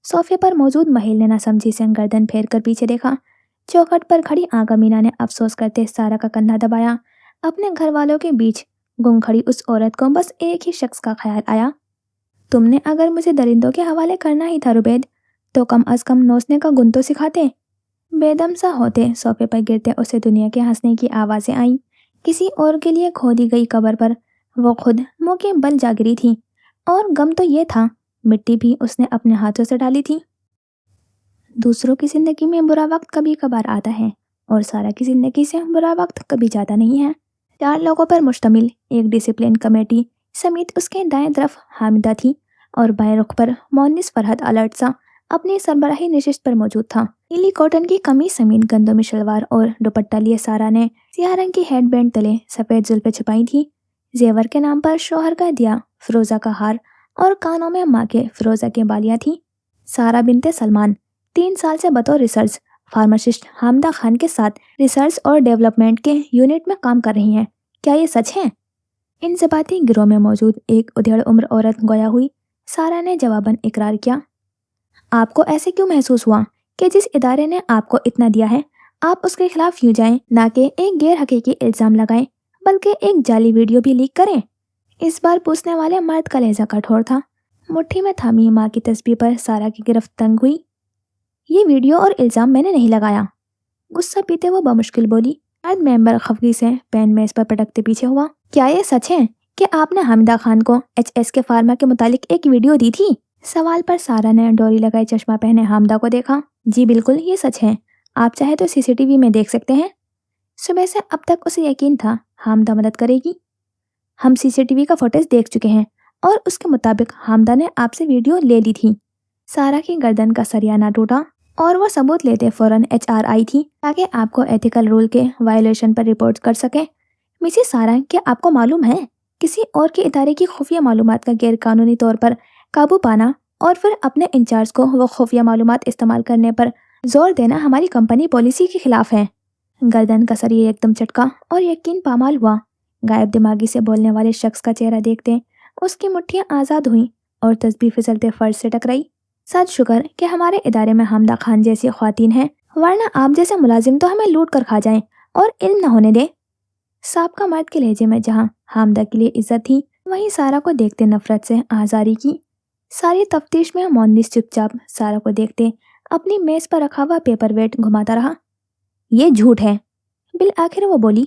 A: صوفے پر موجود مہیل نے نہ سمجھی سے گردن پھیر کر پیچھے دیکھا۔ چوکھٹ پر کھڑی آغا مینا نے افسوس کرتے سارا کا کندھا دبایا۔ اپنے گھر والوں کے بیچ گم کھڑی اس عورت کو بس ایک ہی شخص کا خیال آیا۔ تم نے اگر مجھے درندوں کے حوالے کرنا ہی تھا روبید، تو کم از کم نوچنے کا گن تو سکھاتے۔ بے دم سا ہوتے صوفے پر گرتے اسے دنیا کے ہنسنے کی آوازیں آئیں۔ کسی اور کے لیے کھودی گئی قبر پر وہ خود منہ کے بل جا گری تھی، اور غم تو یہ تھا مٹی بھی اس نے اپنے ہاتھوں سے ڈالی تھی۔ دوسروں کی زندگی میں برا وقت کبھی کبھار آتا ہے، اور سارا کی زندگی سے برا وقت کبھی جاتا نہیں ہے۔ 4 لوگوں پر مشتمل ایک ڈسپلن کمیٹی سمیت اس کے دائیں طرف حامدہ تھی اور بائیں رخ پر مونس فرحت الرٹ سا اپنی سربراہی نشست پر موجود تھا۔ نیلی کاٹن کی قمیص سمیت گندمی شلوار اور دوپٹہ لیے سارا نے سیاہ رنگ کی ہیڈ بینڈ تلے سفید زلفیں چھپائی تھی۔ زیور کے نام پر شوہر کا دیا فروزہ کا ہار اور کانوں میں ماں کے فروزہ کے بالیاں تھیں۔ سارا بنت سلمان 3 سال سے بطور ریسرچ فارماسسٹ حامدہ خان کے ساتھ ریسرچ اور ڈیولپمنٹ کے یونٹ میں کام کر رہی ہیں، کیا یہ سچ ہے؟ انضباطی گروہ میں موجود ایک ادھیڑ عمر عورت گویا ہوئی۔ سارا نے جواباً اقرار کیا۔ آپ کو ایسے کیوں محسوس ہوا کہ جس ادارے نے آپ کو اتنا دیا ہے آپ اس کے خلاف یوں جائیں، نہ کہ ایک غیر حقیقی الزام لگائیں بلکہ ایک جعلی ویڈیو بھی لیک کریں؟ اس بار پوچھنے والے مرد کا لہجہ کٹھور تھا۔ مٹھی میں تھامی ماں کی تسبیح پر سارا کی گرفت تنگ ہوئی۔ یہ ویڈیو اور الزام میں نے نہیں لگایا، غصہ پیتے وہ بمشکل بولی۔ مرد ممبر خفگی سے پین میز پر پٹکتے پیچھے ہوا۔ کیا یہ سچ ہے کہ آپ نے حامدہ خان کو HS کے فارما کے متعلق ایک ویڈیو دی تھی؟ سوال پر سارا نے ڈوری لگائے چشمہ پہنے حامدہ کو دیکھا۔ جی بالکل، یہ سچ ہے، آپ چاہے تو CCTV میں دیکھ سکتے ہیں۔ صبح سے اب تک اسے یقین تھا حامدہ مدد کرے گی۔ ہم CCTV کا فوٹیج دیکھ چکے ہیں اور اس کے مطابق حامدہ نے آپ سے ویڈیو لے لی تھی۔ سارا کی گردن کا سریا نہ ٹوٹا اور وہ ثبوت لیتے فوراً HR آئی تھی تاکہ آپ کو ایتھیکل رول کے وائلیشن پر رپورٹ کر سکیں۔ مسز سارا، کیا آپ کو معلوم ہے کسی اور کے ادارے کی خفیہ معلومات کا غیر قانونی طور پر قابو پانا اور پھر اپنے انچارج کو وہ خفیہ معلومات استعمال کرنے پر زور دینا ہماری کمپنی پالیسی کے خلاف ہے؟ گردن کا سریا ایک دم چٹکا اور یقین پامال ہوا۔ غائب دماغی سے بولنے والے شخص کا چہرہ دیکھتے اس کی مٹھیاں آزاد ہوئیں اور تسبیح پھسلتے فرش سے ٹکرائی۔ سچ شکر کہ ہمارے ادارے میں حامدہ خان جیسی خواتین ہیں، ورنہ آپ جیسے ملازم تو ہمیں لوٹ کر کھا جائیں اور علم نہ ہونے دیں۔ سابقہ مرد کے لہجے میں جہاں حامدہ کے لیے عزت تھی، وہیں سارا کو دیکھتے نفرت سے آزاری کی۔ ساری تفتیش میں مونس چپ چاپ سارا کو دیکھتے اپنی میز پر رکھا ہوا پیپر ویٹ گھماتا رہا۔ یہ جھوٹ ہے، بالآخر وہ بولی۔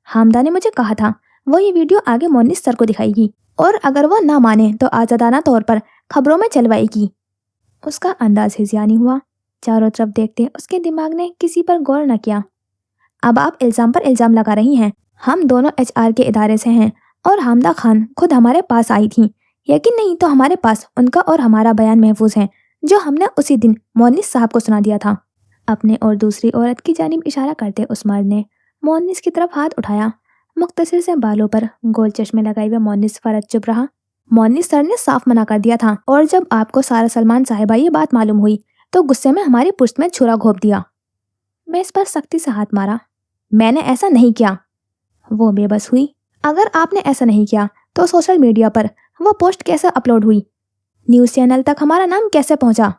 A: حامدہ نے مجھے کہا تھا وہ یہ ویڈیو آگے مونس سر کو دکھائے گی، اور اگر وہ نہ مانے تو آزادانہ طور پر خبروں میں چلوائے گی۔ اس کا انداز ہذیانی ہوا۔ چاروں طرف دیکھتے اس کے دماغ نے کسی پر غور نہ کیا۔ اب آپ الزام پر الزام لگا رہی ہیں۔ ہم دونوں HR کے ادارے سے ہیں اور حامدہ خان خود ہمارے پاس آئی تھیں۔ یقین نہیں تو ہمارے پاس ان کا اور ہمارا بیان محفوظ ہے جو ہم نے اسی دن مونس صاحب کو سنا دیا تھا۔ اپنے اور دوسری عورت کی جانب اشارہ کرتے اس مرد نے مونس کی طرف ہاتھ اٹھایا۔ मुख्तसर से बालों पर गोल चश्मे लगाए हुए मोनिस फरत चुप रहा। मोनिस सर ने साफ मना कर दिया था, और जब आपको सारा सलमान साहिबा ये बात मालूम हुई तो गुस्से में हमारी पुश्त में छुरा घोंप दिया। मैं इस पर सख्ती से हाथ मारा। मैंने ऐसा नहीं किया। वो बेबस हुई। अगर आपने ऐसा नहीं किया तो सोशल मीडिया पर वो पोस्ट कैसे अपलोड हुई? न्यूज़ चैनल तक हमारा नाम कैसे पहुंचा?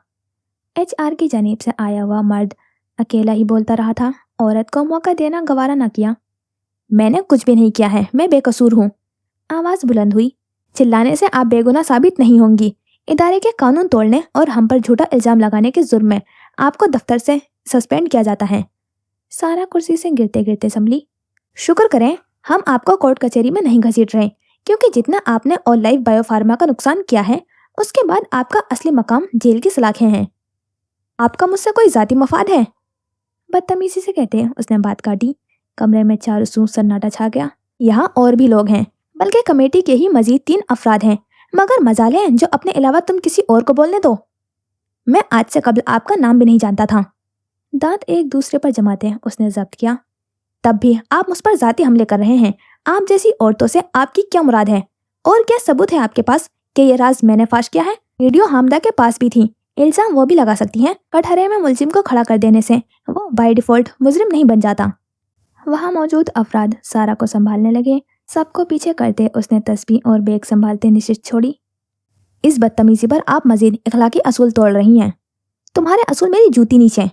A: HR की जानिब से आया हुआ मर्द अकेला ही बोलता रहा था। औरत को मौका देना गवारा न किया। मैंने कुछ भी नहीं किया है, मैं बेकसूर हूँ। आवाज़ बुलंद हुई। चिल्लाने से आप बेगुनाह साबित नहीं होंगी। इदारे के कानून तोड़ने और हम पर झूठा इल्ज़ाम लगाने के जुर्म में आपको दफ्तर से सस्पेंड किया जाता है। सारा कुर्सी से गिरते गिरते संभली। शुक्र करें हम आपको कोर्ट कचहरी में नहीं घसीट रहे, क्योंकि जितना आपने और लाइफ बायोफार्मा का नुकसान किया है उसके बाद आपका असली मकाम जेल की सलाखें हैं। आपका मुझसे कोई जाती मफाद है? बदतमीजी से कहते उसने बात काटी। कमरे में चारों सू सन्नाटा छा गया। यहाँ और भी लोग हैं, बल्कि कमेटी के ही मजीद 3 अफराद हैं, मगर मजाले जो अपने अलावा तुम किसी और को बोलने दो। मैं आज से कबल आपका नाम भी नहीं जानता था। दांत एक दूसरे पर जमाते उसने जब्त किया। तब भी आप मुझ पर जाती हमले कर रहे हैं। आप जैसी औरतों से आपकी क्या मुराद है? और क्या सबूत है आपके पास कि ये राज मैंने फाश किया है? वीडियो हामदा के पास भी थी। इल्जाम वो भी लगा सकती हैं। कटहरे में मुलजिम को खड़ा कर देने से वो बाय डिफॉल्ट मुजरिम नहीं बन जाता। वहाँ मौजूद अफराद सारा को संभालने लगे। सबको पीछे करते उसने तस्बीह और बैग संभालते निशित छोड़ी। इस बदतमीजी पर आप मजीद इखलाकी असूल तोड़ रही हैं। तुम्हारे असूल मेरी जूती नीचे।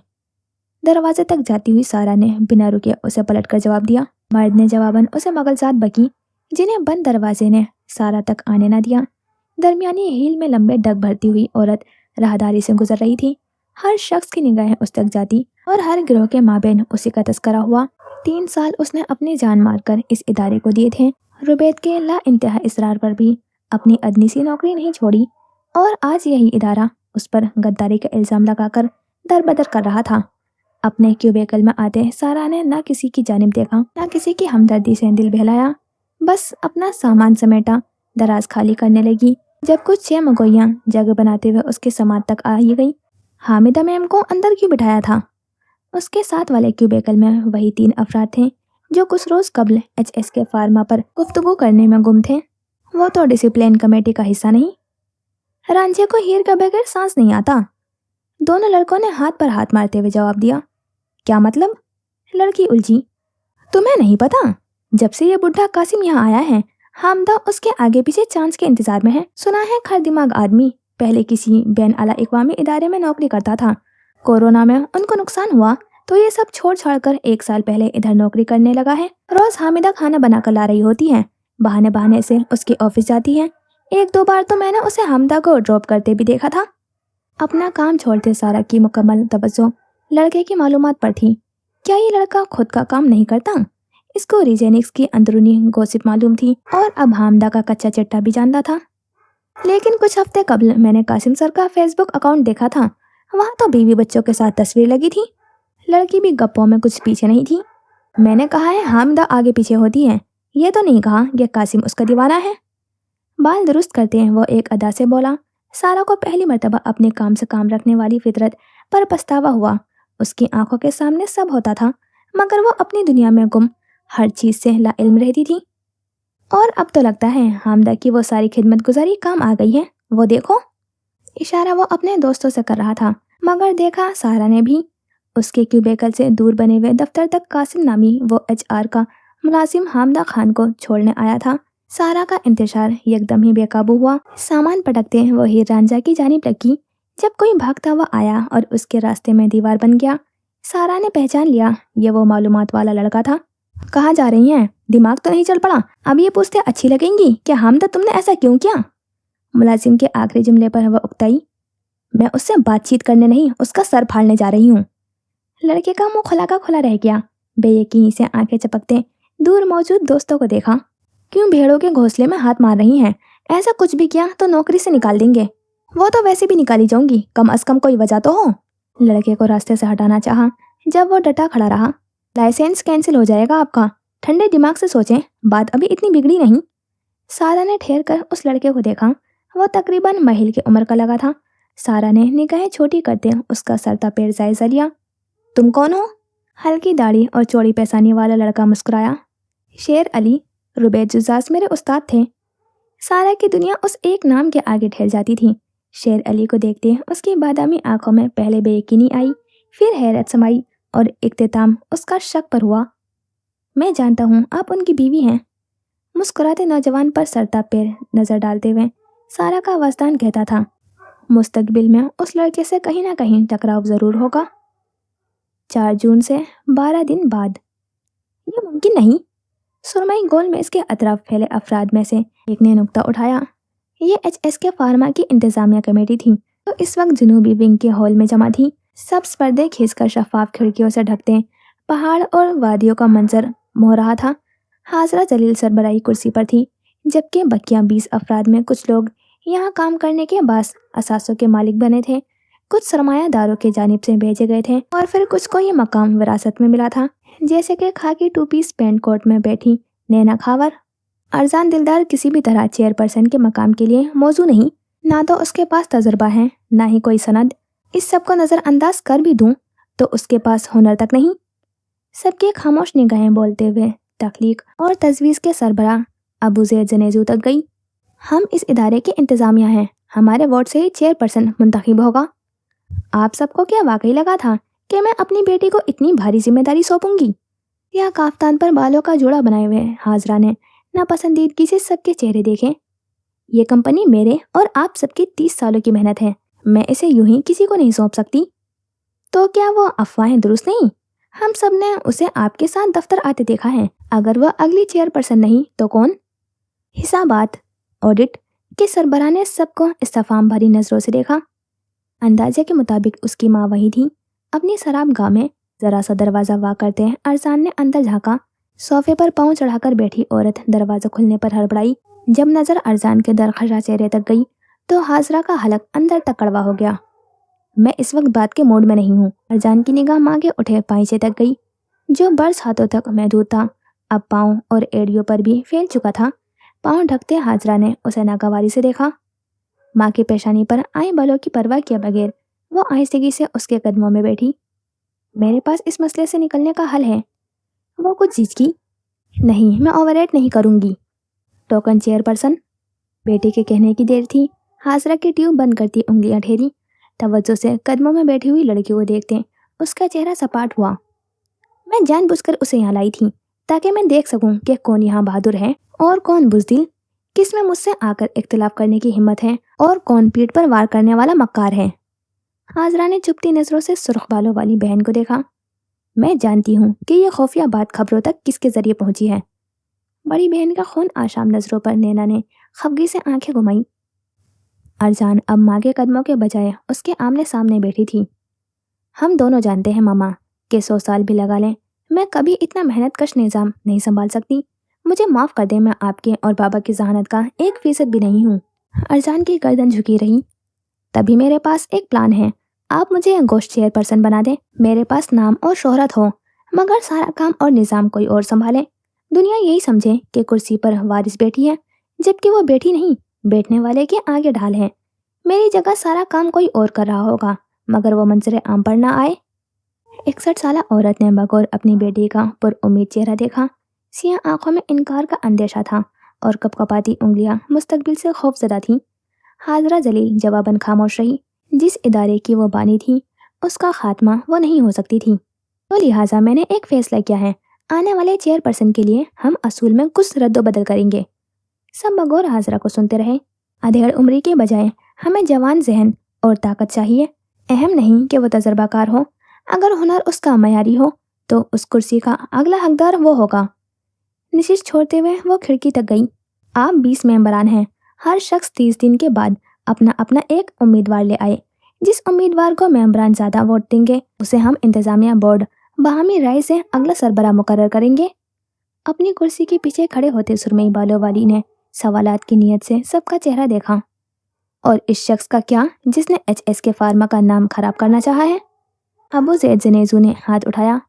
A: दरवाजे तक जाती हुई सारा ने बिना रुके उसे पलटकर जवाब दिया। मर्द ने जवाबन उसे मगलजात बकी, जिन्हें बंद दरवाजे ने सारा तक आने न दिया। दरमियानी हील में लंबे डग भरती हुई औरत राहदारी से गुजर रही थी। हर शख्स की निगाहें उस तक जाती और हर गिरोह के माबेन उसी का तस्करा हुआ। 3 साल उसने अपनी जान मारकर इस इदारे को दिए थे। रुबैद के ला इंतहा इसरार पर भी अपनी अदनी सी नौकरी नहीं छोड़ी, और आज यही इदारा उस पर गद्दारी का इल्ज़ाम लगाकर दरबदर कर रहा था। अपने क्यूबिकल में आते सारा ने ना किसी की जानिब देखा, ना किसी की हमदर्दी से दिल बहलाया। बस अपना सामान समेटा दराज खाली करने लगी, जब कुछ 6 मगोइयाँ जगह बनाते हुए उसके समात तक आ ही गई। हामिदा मैम को अंदर क्यों बिठाया था? उसके साथ वाले क्यूबिकल में वही 3 अफराद थे जो कुछ रोज कबल HSK फार्मा पर गुफ्तगू करने में गुम थे। वो तो डिसिप्लिन कमेटी का हिस्सा नहीं। रांझे को हीर का बगैर सांस नहीं आता। दोनों लड़कों ने हाथ पर हाथ मारते हुए जवाब दिया। क्या मतलब? लड़की उलझी। तुम्हें नहीं पता? जब से ये बुढ़ा कासिम यहाँ आया है, हामदा उसके आगे पीछे चांस के इंतजार में है। सुना है खर दिमाग आदमी पहले किसी बैन आला इकवामी इदारे में नौकरी करता था। कोरोना में उनको नुकसान हुआ तो ये सब छोड़ छाड़ कर 1 साल पहले इधर नौकरी करने लगा है। रोज हामिदा खाना बना कर ला रही होती है। बहाने बहाने से उसके ऑफिस जाती है। 1-2 बार तो मैंने उसे हामिदा को ड्रॉप करते भी देखा था। अपना काम छोड़ते सारा की मुकम्मल तवज्जो लड़के की मालूमात पर थी। क्या ये लड़का खुद का काम नहीं करता? इसको रीजेनिक्स की अंदरूनी गॉसिप मालूम थी, और अब हामिदा का कच्चा चिट्ठा भी जानता था। लेकिन कुछ हफ्ते कबल मैंने कासिम सर का फेसबुक अकाउंट देखा था। वहाँ तो बीवी बच्चों के साथ तस्वीर लगी थी। लड़की भी गप्पों में कुछ पीछे नहीं थी। मैंने कहा है हामिदा आगे पीछे होती है, ये तो नहीं कहा कि कासिम उसका दीवाना है। बाल दुरुस्त करते हैं वो एक अदा से बोला। सारा को पहली मर्तबा अपने काम से काम रखने वाली फितरत पर पछतावा हुआ। उसकी आंखों के सामने सब होता था, मगर वो अपनी दुनिया में गुम हर चीज से लाइल्म रहती थी। और अब तो लगता है हामिदा की वो सारी खिदमत गुजारी काम आ गई है। वो देखो। इशारा वो अपने दोस्तों से कर रहा था, मगर देखा सारा ने भी। उसके क्यूबिकल से दूर बने हुए दफ्तर तक कासिम नामी वो HR का मुलाजिम हामिदा खान को छोड़ने आया था। सारा का इंतजार एकदम ही बेकाबू हुआ। सामान पटकते वो हीर रांझा की जानिब लगी, जब कोई भागता हुआ आया और उसके रास्ते में दीवार बन गया। सारा ने पहचान लिया, ये वो मालूमात वाला लड़का था। कहाँ जा रही हैं? दिमाग तो नहीं चल पड़ा? अब ये पूछते अच्छी लगेंगी कि हामिदा तुमने ऐसा क्यों किया? मुलाजिम के आखिरी जुमले पर वह उकताई। मैं उससे बातचीत करने नहीं, उसका सर फाड़ने जा रही हूँ। लड़के का मुंह खुला का खुला रह गया। बेयकीनी से आंखें चपकते दूर मौजूद दोस्तों को देखा। क्यों भेड़ों के घोंसले में हाथ मार रही हैं? ऐसा कुछ भी किया तो नौकरी से निकाल देंगे। वो तो वैसे भी निकाली जाऊंगी, कम अज कम कोई वजह तो हो। लड़के को रास्ते से हटाना चाहा, जब वो डटा खड़ा रहा। लाइसेंस कैंसिल हो जाएगा आपका। ठंडे दिमाग से सोचें, बात अभी इतनी बिगड़ी नहीं। सारा ने ठहर कर उस लड़के को देखा। वो तकरीबन महिल की उम्र का लगा था। सारा ने निगाहें छोटी करते उसका सरता पैर जायजा लिया। तुम कौन हो? हल्की दाढ़ी और चौड़ी पैसानी वाला लड़का मुस्कुराया। शेर अली, रुबैद जुजाज मेरे उस्ताद थे। सारा की दुनिया उस एक नाम के आगे ठहर जाती थी। शेर अली को देखते उसकी बादामी आंखों में पहले बेयकीनी आई, फिर हैरत समाई और इख्तिताम उसका शक पर हुआ। मैं जानता हूँ आप उनकी बीवी हैं। मुस्कुराते नौजवान पर सरता पैर नजर डालते हुए सारा का वजदान कहता था, मुस्तकबिल में उस लड़के से कहीं ना कहीं टकराव जरूर होगा। 4 जून से 12 दिन बाद। ये मुमकिन नहीं। सुरमई गोल में इसके अतराफ फैले अफराद में से एक ने नुक्ता उठाया। ये HSK फार्मा की इंतजामिया कमेटी थी, तो इस वक्त जनूबी विंग के हॉल में जमा थी। सब पर्दे खींचकर शफाफ खिड़कियों से ढकते पहाड़ और वादियों का मंजर मोह रहा था। हाजरा जलील सरबराही कुर्सी पर थी, जबकि बकिया 20 अफराद में कुछ लोग यहाँ काम करने के बाद असासों के मालिक बने थे, कुछ सरमायादारों की जानिब से भेजे गए थे और फिर कुछ को ये मकाम विरासत में मिला था, जैसे कि खाकी 2 पीस पेंट कोट में बैठी नैना खावर। अरजान दिलदार किसी भी तरह चेयरपर्सन के मकाम के लिए मौजू नहीं, ना तो उसके पास तजुर्बा है, ना ही कोई सनद। इस सब को नज़रअंदाज कर भी दूं तो उसके पास हुनर तक नहीं। सबके खामोश निगाहें बोलते हुए तख्लीक और तजवीज़ के सरबराह अबू ज़ैद जनेजू तक गई। हम इस इदारे के इंतज़ामिया हैं, हमारे वोट से ही चेयरपर्सन मुंतखब होगा। आप सबको क्या वाकई लगा था कि मैं अपनी बेटी को इतनी भारी जिम्मेदारी सौंपूंगी? या काफ्तान पर बालों का जोड़ा बनाए हुए हाजरा ने नापसंदीदगी से सबके चेहरे देखे। ये कंपनी मेरे और आप सबकी 30 सालों की मेहनत है, मैं इसे यूं ही किसी को नहीं सौंप सकती। तो क्या वो अफवाहें दुरुस्त नहीं? हम सब ने उसे आपके साथ दफ्तर आते देखा है। अगर वह अगली चेयरपर्सन नहीं तो कौन? हिसाबात ऑडिट के सरबराह ने सबको इस्तफाम भरी नजरों से देखा। अंदाजे के मुताबिक उसकी माँ वही थी। अपनी शराब गाह में जरा सा दरवाजा वाक करते हैं अरजान ने अंदर झांका। सोफे पर पांव चढ़ाकर बैठी औरत दरवाजा खुलने पर हड़बड़ाई। जब नजर अरजान के दरखशा चेहरे तक गई तो हाजरा का हलक अंदर तक कड़वा हो गया। मैं इस वक्त बात के मूड में नहीं हूँ। अरजान की निगाह माँ के उठे पाइचे तक गई, जो बर्स हाथों तक महदूद था, अब पाँव और एड़ियों पर भी फैल चुका था। पाँव ढकते हाजरा ने उसे नागवारी से देखा। माँ की पेशानी पर आए बालों की परवाह किए बगैर वो आहिस्तगी से उसके कदमों में बैठी। मेरे पास इस मसले से निकलने का हल है। वो कुछ झिझकी। नहीं, मैं ओवररेट नहीं करूँगी। Token chairperson. बेटे के कहने की देर थी। हाजरा की ट्यूब बंद करती उंगलियां ठेरी, तवज्जो से कदमों में बैठी हुई लड़की को देखते उसका चेहरा सपाट हुआ। मैं जानबूझकर उसे यहाँ लाई थी ताकि मैं देख सकूं कि कौन यहाँ बहादुर है और कौन बुज़दिल, किस में मुझसे आकर इख्तिलाफ करने की हिम्मत है और कौन पीठ पर वार करने वाला मक्कार है। हाजरा ने चुपती नजरों से सुर्ख बालों वाली बहन को देखा। मैं जानती हूँ कि यह खुफिया बात खबरों तक किसके जरिए पहुंची है। बड़ी बहन का खून आशाम नजरों पर नैना ने खफगी से आंखें घुमाई। अरजान अब माँ के कदमों के बजाय उसके आमने सामने बैठी थी। हम दोनों जानते हैं मामा कि 100 साल भी लगा लें, मैं कभी इतना मेहनत कश निज़ाम नहीं संभाल सकती। मुझे माफ़ कर दें, मैं आपके और बाबा की जहानत का 1% भी नहीं हूँ। अरजान की गर्दन झुकी रही। तभी मेरे पास एक प्लान है। आप मुझे गोश्त चेयरपर्सन बना दें। मेरे पास नाम और शोहरत हो, मगर सारा काम और निज़ाम कोई और संभाले। दुनिया यही समझे कि कुर्सी पर वारिस बैठी है, जबकि वो बैठी नहीं, बैठने वाले के आगे ढाल है। मेरी जगह सारा काम कोई और कर रहा होगा, मगर वो मंजरे आम पर ना आए। 61 साला औरत ने बगौर अपनी बेटी का पुरउम्मीद चेहरा देखा। सियाह आंखों में इनकार का अंदेशा था और कपकपाती उंगलियां मुस्तकबिल से खौफजदा थीं। हाजरा जलील जवाबन खामोश रही। जिस इदारे की वो बानी थी, उसका खात्मा वो नहीं हो सकती थी। तो लिहाजा मैंने एक फैसला किया है, आने वाले चेयरपर्सन के लिए हम असूल में कुछ रद्दोबदल करेंगे। सब बगौर हाजरा को सुनते रहे। अधेड़ उम्री के बजाय हमें जवान जहन और ताकत चाहिए। अहम नहीं कि वो तजर्बाकार हो, अगर हुनर उसका मयारी हो तो उस कुर्सी का अगला हकदार वो होगा। निशिस्त छोड़ते हुए वो खिड़की तक गई। आप 20 मेंबरान हैं, हर शख्स 30 दिन के बाद अपना अपना एक उम्मीदवार ले आए। जिस उम्मीदवार को मेंबरान ज़्यादा वोट देंगे उसे हम इंतजामिया बोर्ड बाहमी राय से अगला सरबरा मुकर्रर करेंगे। अपनी कुर्सी के पीछे खड़े होते सुरमई बालों वाली ने सवालात की नीयत से सबका चेहरा देखा। और इस शख्स का क्या जिसने HSK फार्मा का नाम खराब करना चाहा है? अबू ज़ैद जनेजू ने हाथ उठाया।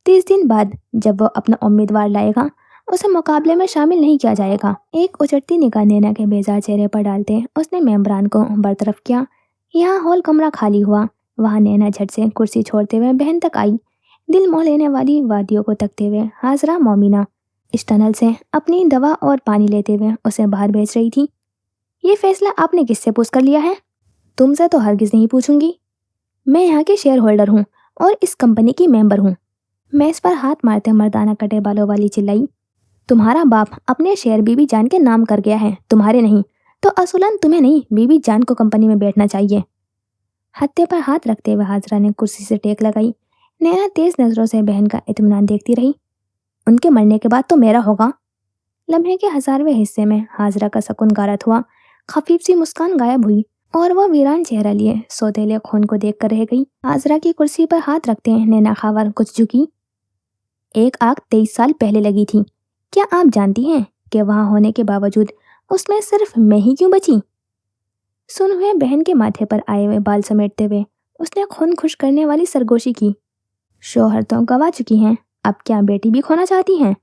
A: 30 दिन बाद जब वो अपना उम्मीदवार लाएगा उसे मुकाबले में शामिल नहीं किया जाएगा। एक उचटती निगाह नैना के बेजार चेहरे पर डालते उसने मेंबरान को बरतरफ किया। यहाँ हॉल कमरा खाली हुआ। वहाँ नैना झट से कुर्सी छोड़ते हुए बहन तक आई। दिल मोह लेने वाली वादियों को तकते हुए हाजरा मोमिना इस टनल से अपनी दवा और पानी लेते हुए उसे बाहर भेज रही थी। ये फैसला आपने किससे पूछ कर लिया है? तुमसे तो हरगिज नहीं पूछूंगी। मैं यहाँ की शेयर होल्डर हूँ और इस कंपनी की मेंबर हूँ। मैं इस पर हाथ मारते मर्दाना कटे बालों वाली चिल्लाई। तुम्हारा बाप अपने शेयर बीबी जान के नाम कर गया है, तुम्हारे नहीं। तो असुलन तुम्हें नहीं, बीबी जान को कंपनी में बैठना चाहिए। हत्थे पर हाथ रखते हुए हाजरा ने कुर्सी से टेक लगाई। नैना तेज नजरों से बहन का इत्मीनान देखती रही। उनके मरने के बाद तो मेरा होगा। लम्हे के 1000वें हिस्से में हाजरा का सकून गारत हुआ। खफीफ सी मुस्कान गायब हुई और वह वीरान चेहरा लिए सौतेले खून को देख कर रह गई। हाजरा की कुर्सी पर हाथ रखते नैना खावर कुछ झुकी। एक आग 23 साल पहले लगी थी। क्या आप जानती हैं कि वहां होने के बावजूद उसमें सिर्फ मैं ही क्यों बची? सुन हुए बहन के माथे पर आए हुए बाल समेटते हुए उसने खून खुश करने वाली सरगोशी की। शोहर तो गवा चुकी हैं, अब क्या बेटी भी खोना चाहती हैं?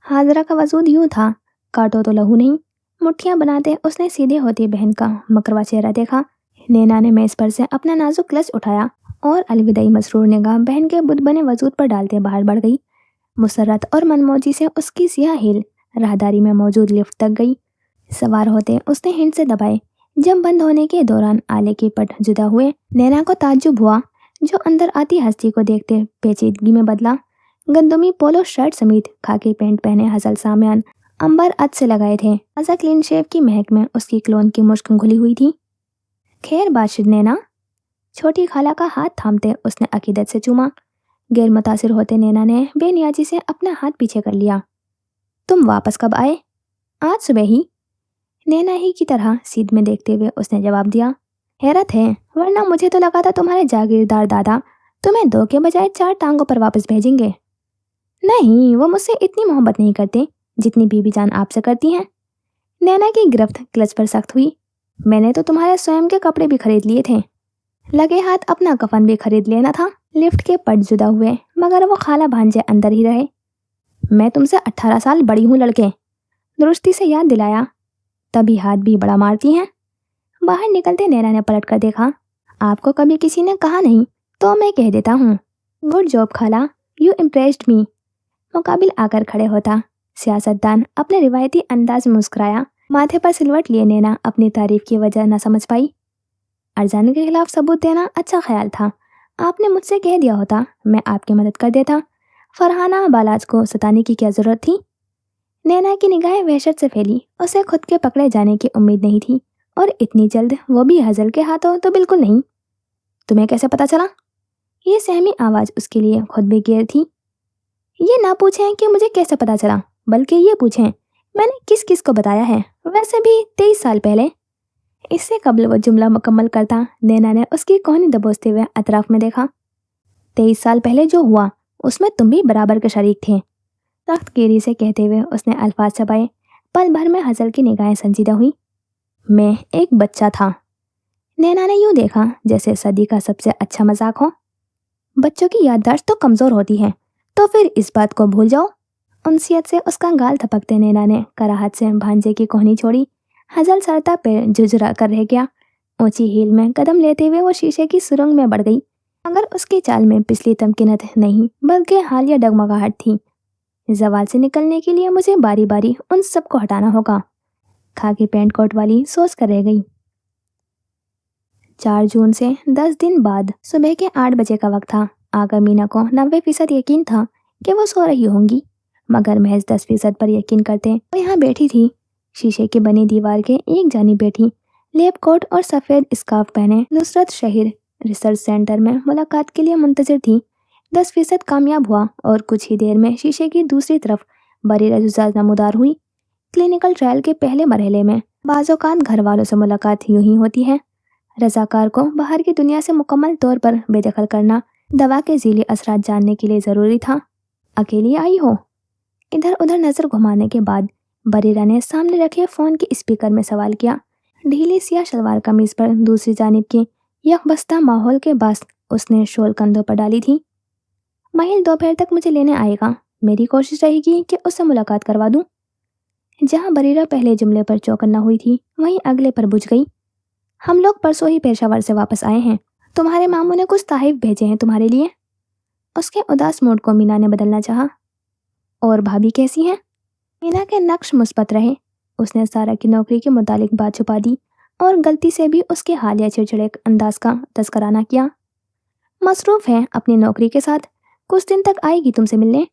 A: हाजरा का वजूद यूं था, काटो तो लहू नहीं। मुट्ठियां बनाते उसने सीधे होती बहन का मकरवा चेहरा देखा। नैना ने मेज पर से अपना नाजुक क्लच उठाया और अलविदाई मसरूर निगाह बहन के बुत बने वजूद पर डालते बाहर बढ़ गई। मुसर्रत और मनमौजी से उसकी सियाह हील राहदारी में मौजूद लिफ्ट तक गई। सवार होते उसने हिंट से दबाए। जब बंद होने के दौरान आले के पट जुदा हुए, नैना को ताज्जुब हुआ, जो अंदर आती हस्ती को देखते पेचीदगी में बदला। गंदुमी पोलो शर्ट समेत खाकी पैंट पहने हसल सामयान अंबर अद से लगाए थे। ताज़ा क्लीन शेव की महक में उसकी क्लोन की मुश्क घुली हुई थी। खैर बाशिर नैना, छोटी खाला का हाथ थामते उसने अकीदत से चूमा। गैर मुतासिर होते नैना ने बेनियाजी से अपना हाथ पीछे कर लिया। तुम वापस कब आए? आज सुबह ही। नैना ही की तरह सीध में देखते हुए उसने जवाब दिया। हैरत है, वरना मुझे तो लगा था तुम्हारे जागीरदार दादा तुम्हें 2 के बजाय 4 टांगों पर वापस भेजेंगे। नहीं, वो मुझसे इतनी मोहब्बत नहीं करते जितनी बीबी जान आपसे करती हैं। नैना की गिरफ्त क्लच पर सख्त हुई। मैंने तो तुम्हारे स्वयं के कपड़े भी खरीद लिए थे। लगे हाथ अपना कफन भी खरीद लेना था। लिफ्ट के पट जुदा हुए, मगर वो खाला भांजे अंदर ही रहे। मैं तुमसे 18 साल बड़ी हूँ लड़के, दुरुस्ती से याद दिलाया। तभी हाथ भी बड़ा मारती हैं। बाहर निकलते नैना ने पलट कर देखा। आपको कभी किसी ने कहा नहीं तो मैं कह देता हूँ। गुड जॉब खाला, यू इम्प्रेस्ड मी। मुकाबिल आकर खड़े होता सियासतदान अपने रिवायती अंदाज में मुस्कुराया। माथे पर सिलवट लिए नैना अपनी तारीफ की वजह न समझ पाई। अर्जान के खिलाफ सबूत देना अच्छा ख्याल था। आपने मुझसे कह दिया होता, मैं आपकी मदद कर देता। फरहाना बालाज को सताने की क्या जरूरत थी? नैना की निगाहें वहशत से फैली। उसे खुद के पकड़े जाने की उम्मीद नहीं थी, और इतनी जल्द, वो भी हजल के हाथों तो बिल्कुल नहीं। तुम्हें कैसे पता चला? ये सहमी आवाज उसके लिए खुद भी गैर थी। ये ना पूछें कि मुझे कैसे पता चला, बल्कि ये पूछें मैंने किस किस को बताया है, वैसे भी 23 साल पहले। इससे कबल वो जुमला मुकम्मल करता नैना ने उसकी कोहनी दबोचते हुए अतराफ में देखा। 23 साल पहले जो हुआ उसमें तुम भी बराबर के शरीक थे। सख्त गेरी से कहते हुए उसने अल्फाज चबाए। पल भर में हजल की निगाहें संजीदा हुई। मैं एक बच्चा था। नैना ने यूं देखा जैसे सदी का सबसे अच्छा मजाक हो। बच्चों की याददाश्त तो कमजोर होती है, तो फिर इस बात को भूल जाओ। उनसियत से उसका गाल थपकते नैना ने कराहत से भांजे की कोहनी छोड़ी। हजल सरता पैर झुझरा कर रह गया। ऊंची हील में कदम लेते हुए वो शीशे की सुरंग में बढ़ गई। मगर उसकी चाल में पिछली तमकीनत नहीं, बल्कि हालिया डगमगाहट थी। जवाल से निकलने के लिए मुझे बारी बारी उन सबको हटाना होगा। खाकी पैंट कोट वाली सोच कर रह गई। 4 जून से 10 दिन बाद सुबह के 8 बजे का वक्त था। आगा मीना को 90% यकीन था कि वो सो रही होंगी, मगर महज 10% पर यकीन करते वो यहाँ बैठी थी। शीशे की बनी दीवार के एक जानी बैठी, लेब कोट और सफ़ेद स्कार्फ पहने नुसरत शहीर रिसर्च सेंटर में मुलाकात के लिए मुंतजिर थी। 10% कामयाब हुआ और कुछ ही देर में शीशे की दूसरी तरफ बड़ी रजुजात नमूदार हुई। क्लिनिकल ट्रायल के पहले मरहले में बाज़ौकात घर वालों से मुलाकात यूं ही होती है। रजाकार को बाहर की दुनिया से मुकम्मल तौर पर बेदखल करना दवा के ज़ीली असरात जानने के लिए ज़रूरी था। अकेली आई हो? इधर उधर नज़र घुमाने के बाद बरीरा ने सामने रखे फ़ोन के स्पीकर में सवाल किया। ढीली सियाह शलवार कमीज पर दूसरी जानिब की यकबस्ता माहौल के बास उसने शॉल कंधों पर डाली थी। महिल दोपहर तक मुझे लेने आएगा। मेरी कोशिश रहेगी कि उससे मुलाकात करवा दूं। जहां बरीरा पहले जुमले पर चौकन्ना हुई थी, वहीं अगले पर बुझ गई। हम लोग परसों ही पेशावर से वापस आए हैं। तुम्हारे मामू ने कुछ तोहफे भेजे हैं तुम्हारे लिए। उसके उदास मूड को मीना ने बदलना चाहा। और भाभी कैसी हैं? मीना के नक्श मुस्बत रहे। उसने सारा की नौकरी के मुतालिक बात छुपा दी और गलती से भी उसके हालिया चिड़चिड़े अंदाज का तस्करा ना किया। मसरूफ है अपनी नौकरी के साथ, कुछ दिन तक आएगी तुमसे मिलने।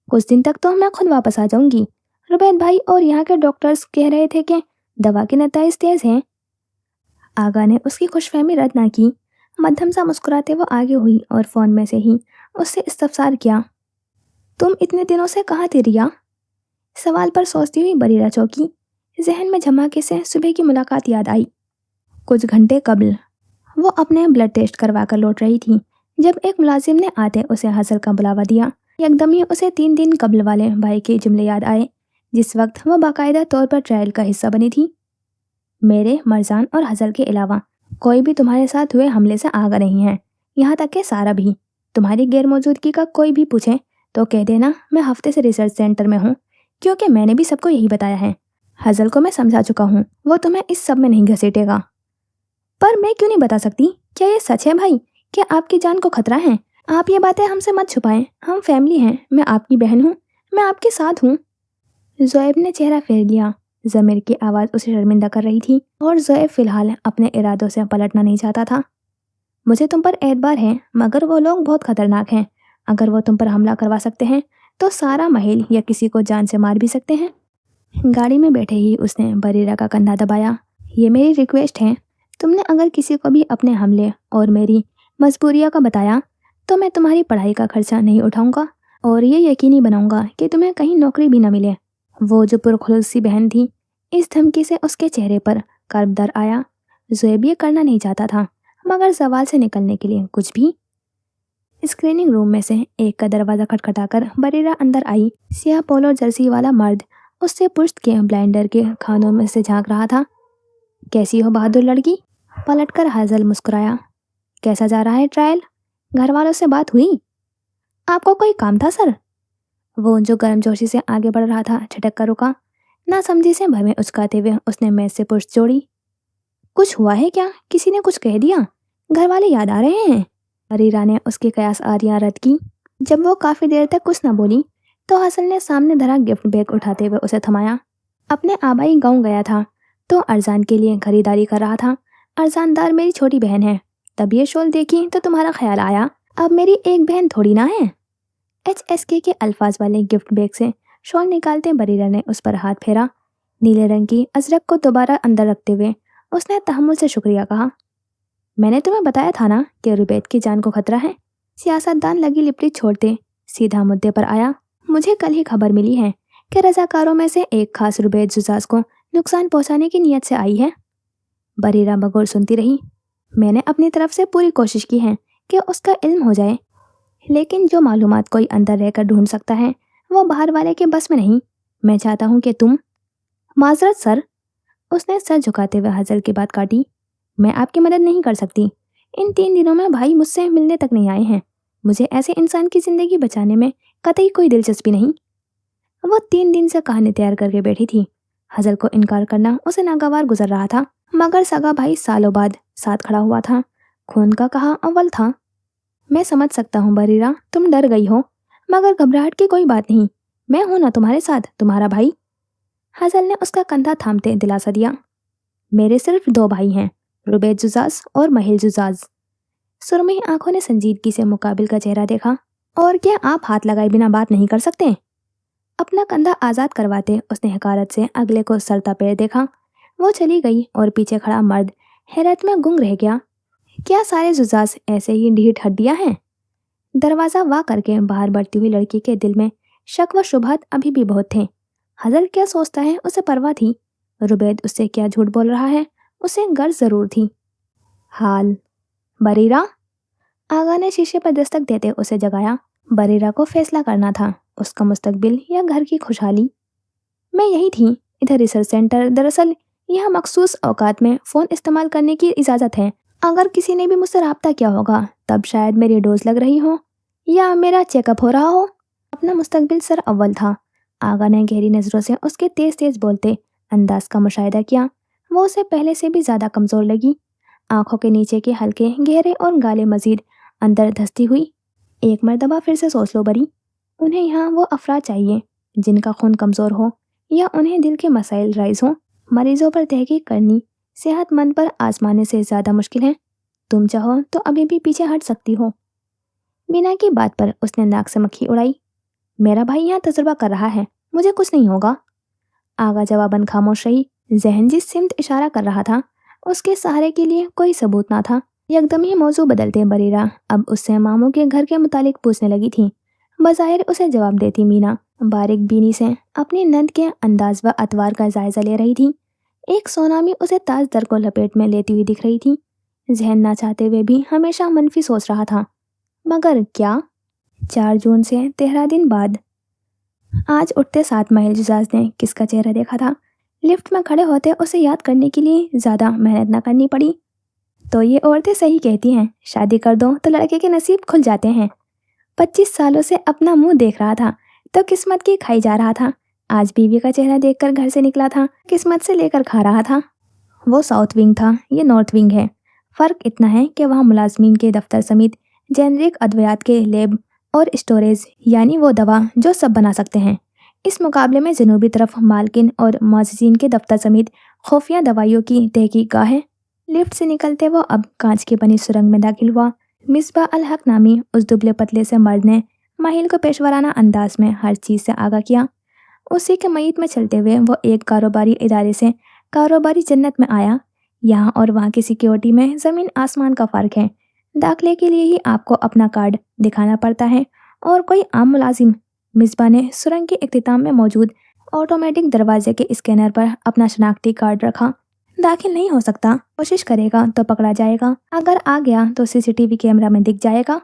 A: कुछ दिन तक तो मैं खुद वापस आ जाऊंगी। रुबैद भाई और यहाँ के डॉक्टर्स कह रहे थे कि दवा के नताइज तेज हैं। आगा ने उसकी खुशफहमी रद्द ना की। मध्यम सा मुस्कुराते वो आगे हुई और फोन में से ही उससे इस्तफसार किया, तुम इतने दिनों से कहाँ थी रिया? सवाल पर सोचती हुई बरीरा चौंकी। जहन में झमाके से सुबह की मुलाकात याद आई। कुछ घंटे कबल वो अपने ब्लड टेस्ट करवा कर लौट रही थी जब एक मुलाजिम ने आते उसे हसल का बुलावा दिया। एकदम ही उसे 3 दिन कबल वाले भाई के जुमले याद आए जिस वक्त वो बाकायदा तौर पर ट्रायल का हिस्सा बनी थी। मेरे, मरजान और हसल के अलावा कोई भी तुम्हारे साथ हुए हमले से आगा नहीं है, यहाँ तक कि सारा भी। तुम्हारी गैर मौजूदगी का कोई भी पूछे तो कह देना मैं हफ्ते से रिसर्च सेंटर में हूँ, क्योंकि मैंने भी सबको यही बताया है। हसल को मैं समझा चुका हूँ, वो तुम्हें इस सब में नहीं घसीटेगा। पर मैं क्यों नहीं बता सकती? क्या ये सच है भाई कि आपकी जान को खतरा है? आप ये बातें हमसे मत छुपाएं, हम फैमिली हैं, मैं आपकी बहन हूँ, मैं आपके साथ हूँ। ज़ोएब ने चेहरा फेर लिया। ज़मीर की आवाज़ उसे शर्मिंदा कर रही थी और ज़ोएब फिलहाल अपने इरादों से पलटना नहीं चाहता था। मुझे तुम पर एतबार है, मगर वो लोग बहुत खतरनाक हैं। अगर वो तुम पर हमला करवा सकते हैं तो सारा महल या किसी को जान से मार भी सकते हैं। गाड़ी में बैठे ही उसने बरीरा का कंधा दबाया। ये मेरी रिक्वेस्ट है, तुमने अगर किसी को भी अपने हमले और मेरी मजबूरियों का बताया तो मैं तुम्हारी पढ़ाई का खर्चा नहीं उठाऊंगा और ये यकीनी बनाऊंगा कि तुम्हें कहीं नौकरी भी न मिले। वो जो पुरखुलूस सी बहन थी, इस धमकी से उसके चेहरे पर कर्ब आया। ज़ोएब ये करना नहीं चाहता था, मगर सवाल से निकलने के लिए कुछ भी। स्क्रीनिंग रूम में से एक का दरवाज़ा खटखटाकर बरीरा अंदर आई। सियाह पोलो जर्सी वाला मर्द उससे पुश्त के ब्लाइंडर के खानों में से झांक रहा था। कैसी हो बहादुर लड़की? पलटकर हसल मुस्कुराया। कैसा जा रहा है ट्रायल? घर वालों से बात हुई? आपको कोई काम था सर? वो जो गर्मजोशी से आगे बढ़ रहा था झटक कर रुका। ना समझी से भय में उचकाते हुए उसने मेज से पुश्त जोड़ी। कुछ हुआ है क्या? किसी ने कुछ कह दिया? घर वाले याद आ रहे हैं? अरीरा ने उसकी कयास आरियां रद्द की। जब वो काफी देर तक कुछ न बोली तो हसन ने सामने धरा गिफ्ट बैग उठाते हुए उसे थमाया। अपने आबाई गांव गया था तो अरजान के लिए खरीदारी कर रहा था। अरजानदार मेरी छोटी बहन है, तब ये शॉल देखी तो तुम्हारा ख्याल आया अब मेरी एक बहन थोड़ी ना है। HSK के अल्फाज वाले गिफ्ट बैग से शॉल निकालते बरीरा ने उस पर हाथ फेरा। नीले रंग की अजरक को दोबारा अंदर रखते हुए उसने तहम्मुल से शुक्रिया कहा। मैंने तुम्हें बताया था ना कि रुबैद की जान को खतरा है। सियासतदान लगी लिपटी छोड़ते सीधा मुद्दे पर आया। मुझे कल ही खबर मिली है कि रजाकारों में से एक खास रुबैद जुजाज को नुकसान पहुंचाने की नीयत से आई है। बरीरा बगौर सुनती रही। मैंने अपनी तरफ से पूरी कोशिश की है कि उसका इल्म हो जाए, लेकिन जो मालूमात कोई अंदर रहकर ढूंढ सकता है वो बाहर वाले के बस में नहीं। मैं चाहता हूँ कि तुम। माजरत सर, उसने सर झुकाते हुए हजल की बात काटी। मैं आपकी मदद नहीं कर सकती। इन 3 दिनों में भाई मुझसे मिलने तक नहीं आए हैं। मुझे ऐसे इंसान की जिंदगी बचाने में कतई कोई दिलचस्पी नहीं। वो 3 दिन से कहानी तैयार करके बैठी थी। हजल को इनकार करना उसे नागवार गुजर रहा था, मगर सगा भाई सालों बाद साथ खड़ा हुआ था। खून का कहा अव्वल था। मैं समझ सकता हूँ बरीरा, तुम डर गई हो, मगर घबराहट की कोई बात नहीं। मैं हूं ना तुम्हारे साथ, तुम्हारा भाई। हजल ने उसका कंधा थामते दिलासा दिया। मेरे सिर्फ 2 भाई हैं, रुबैद जुजाज और महिल जुजाज। सुरमई आंखों ने संजीदगी से मुकाबिल का चेहरा देखा। और क्या आप हाथ लगाए बिना बात नहीं कर सकते? अपना कंधा आजाद करवाते उसने हकारत से अगले को सरता पैर देखा। वो चली गई और पीछे खड़ा मर्द हैरत में गुंग रह गया। क्या सारे जुजाज ऐसे ही ढीठ हड्डियां हैं? दरवाजा वाह करके बाहर बढ़ती हुई लड़की के दिल में शक व शुबहत अभी भी बहुत थे। हजल क्या सोचता है उसे परवाह थी, रुबैद उससे क्या झूठ बोल रहा है उसे गर्ज जरूर थी। हाल बरीरा, आगा ने शीशे पर दस्तक देते उसे जगाया। बरीरा को फैसला करना था, उसका मुस्तकबिल या घर की खुशहाली। मैं यही थी, इधर रिसर्च सेंटर। दरअसल यहाँ मखसूस औकात में फ़ोन इस्तेमाल करने की इजाज़त है। अगर किसी ने भी मुझसे रब्ता किया होगा तब शायद मेरी डोज लग रही हो या मेरा चेकअप हो रहा हो। अपना मुस्तकबिल सर अव्वल था। आगा ने गहरी नज़रों से उसके तेज तेज बोलते अंदाज का मुशाहिदा किया। वो उसे पहले से भी ज़्यादा कमज़ोर लगी। आंखों के नीचे के हल्के गहरे और गाले मजीद अंदर धंसती हुई। एक मरतबा फिर से सोच लो बरी, انہیں یہاں وہ افراد چاہیے جن کا خون کمزور ہو یا انہیں دل کے مسائل رائز ہوں۔ مریضوں پر تحقیق کرنی صحت مند پر آزمانے سے زیادہ مشکل ہے۔ تم چاہو تو ابھی بھی پیچھے ہٹ سکتی ہو۔ بینا کی بات پر اس نے ناک سے مکھی اڑائی۔ میرا بھائی یہاں تجربہ کر رہا ہے، مجھے کچھ نہیں ہوگا۔ آگا جواباً خاموش رہی۔ ذہن جس سمت اشارہ کر رہا تھا اس کے سہارے کے لیے کوئی ثبوت نہ تھا۔ یکدم ہی موضوع بدلتے بریرہ اب اس سے ماموں کے گھر کے متعلق پوچھنے لگی تھی۔ بظاہر اسے جواب دیتی مینا باریک بینی سے اپنی نند کے انداز و اطوار کا جائزہ لے رہی تھی۔ ایک سونامی اسے تاج در کو لپیٹ میں لیتی ہوئی دکھ رہی تھی۔ ذہن نہ چاہتے ہوئے بھی ہمیشہ منفی سوچ رہا تھا۔ مگر کیا؟ 4 جون سے 13 دن بعد آج اٹھتے ساتھ ماہل جزاز نے کس کا چہرہ دیکھا تھا؟ لفٹ میں کھڑے ہوتے اسے یاد کرنے کے لیے زیادہ محنت نہ کرنی پڑی۔ تو یہ عورتیں صحیح کہتی ہیں، شادی کر دو تو لڑکے کے نصیب کھل جاتے ہیں۔ 25 سالوں سے اپنا منہ دیکھ رہا تھا تو قسمت کی کھائی جا رہا تھا۔ آج بیوی کا چہرہ دیکھ کر گھر سے نکلا تھا، قسمت سے لے کر کھا رہا تھا۔ وہ ساؤتھ ونگ تھا، یہ نارتھ ونگ ہے۔ فرق اتنا ہے کہ وہاں ملازمین کے دفتر سمیت جینرک ادویات کے لیب اور اسٹوریج، یعنی وہ دوا جو سب بنا سکتے ہیں۔ اس مقابلے میں جنوبی طرف مالکن اور معززین کے دفتر سمیت خفیہ دوائیوں کی تحقیق گاہ ہے۔ لفٹ سے نکلتے وہ اب کانچ کی بنی سرنگ میں داخل ہوا۔ مصباح الحق نامی اس دبلے پتلے سے مرد نے ماہل کو پیشورانہ انداز میں ہر چیز سے آگاہ کیا۔ اسی کے معیت میں چلتے ہوئے وہ ایک کاروباری ادارے سے کاروباری جنت میں آیا۔ یہاں اور وہاں کی سیکیورٹی میں زمین آسمان کا فرق ہے۔ داخلے کے لیے ہی آپ کو اپنا کارڈ دکھانا پڑتا ہے اور کوئی عام ملازم۔ مصباح نے سرنگ کے اختتام میں موجود آٹومیٹک دروازے کے اسکینر پر اپنا شناختی کارڈ رکھا۔ داخل نہیں ہو سکتا، کوشش کرے گا تو پکڑا جائے گا، اگر آ گیا تو CCTV کیمرہ میں دکھ جائے گا۔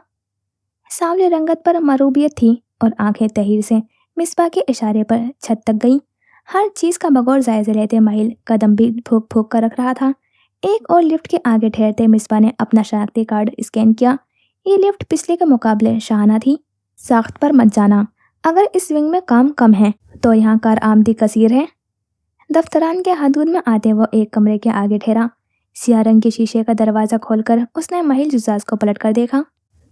A: سانولی رنگت پر مروبیت تھی اور آنکھیں تحیر سے مصباح کے اشارے پر چھت تک گئیں۔ ہر چیز کا بغور جائزہ لیتے ماہل قدم بھی پھونک پھونک کر رکھ رہا تھا۔ ایک اور لفٹ کے آگے ٹھہرتے مصباح نے اپنا شناختی کارڈ اسکین کیا۔ یہ لفٹ پچھلے کے مقابلے شاہانہ تھی۔ ساخت پر مت جانا، اگر اس ونگ میں کام کم ہے تو یہاں کارآمدی کثیر ہے۔ دفتران کے حدود میں آتے وہ ایک کمرے کے آگے ٹھہرا۔ سیاہ رنگ کے شیشے کا دروازہ کھول کر اس نے ماہل جزاز کو پلٹ کر دیکھا۔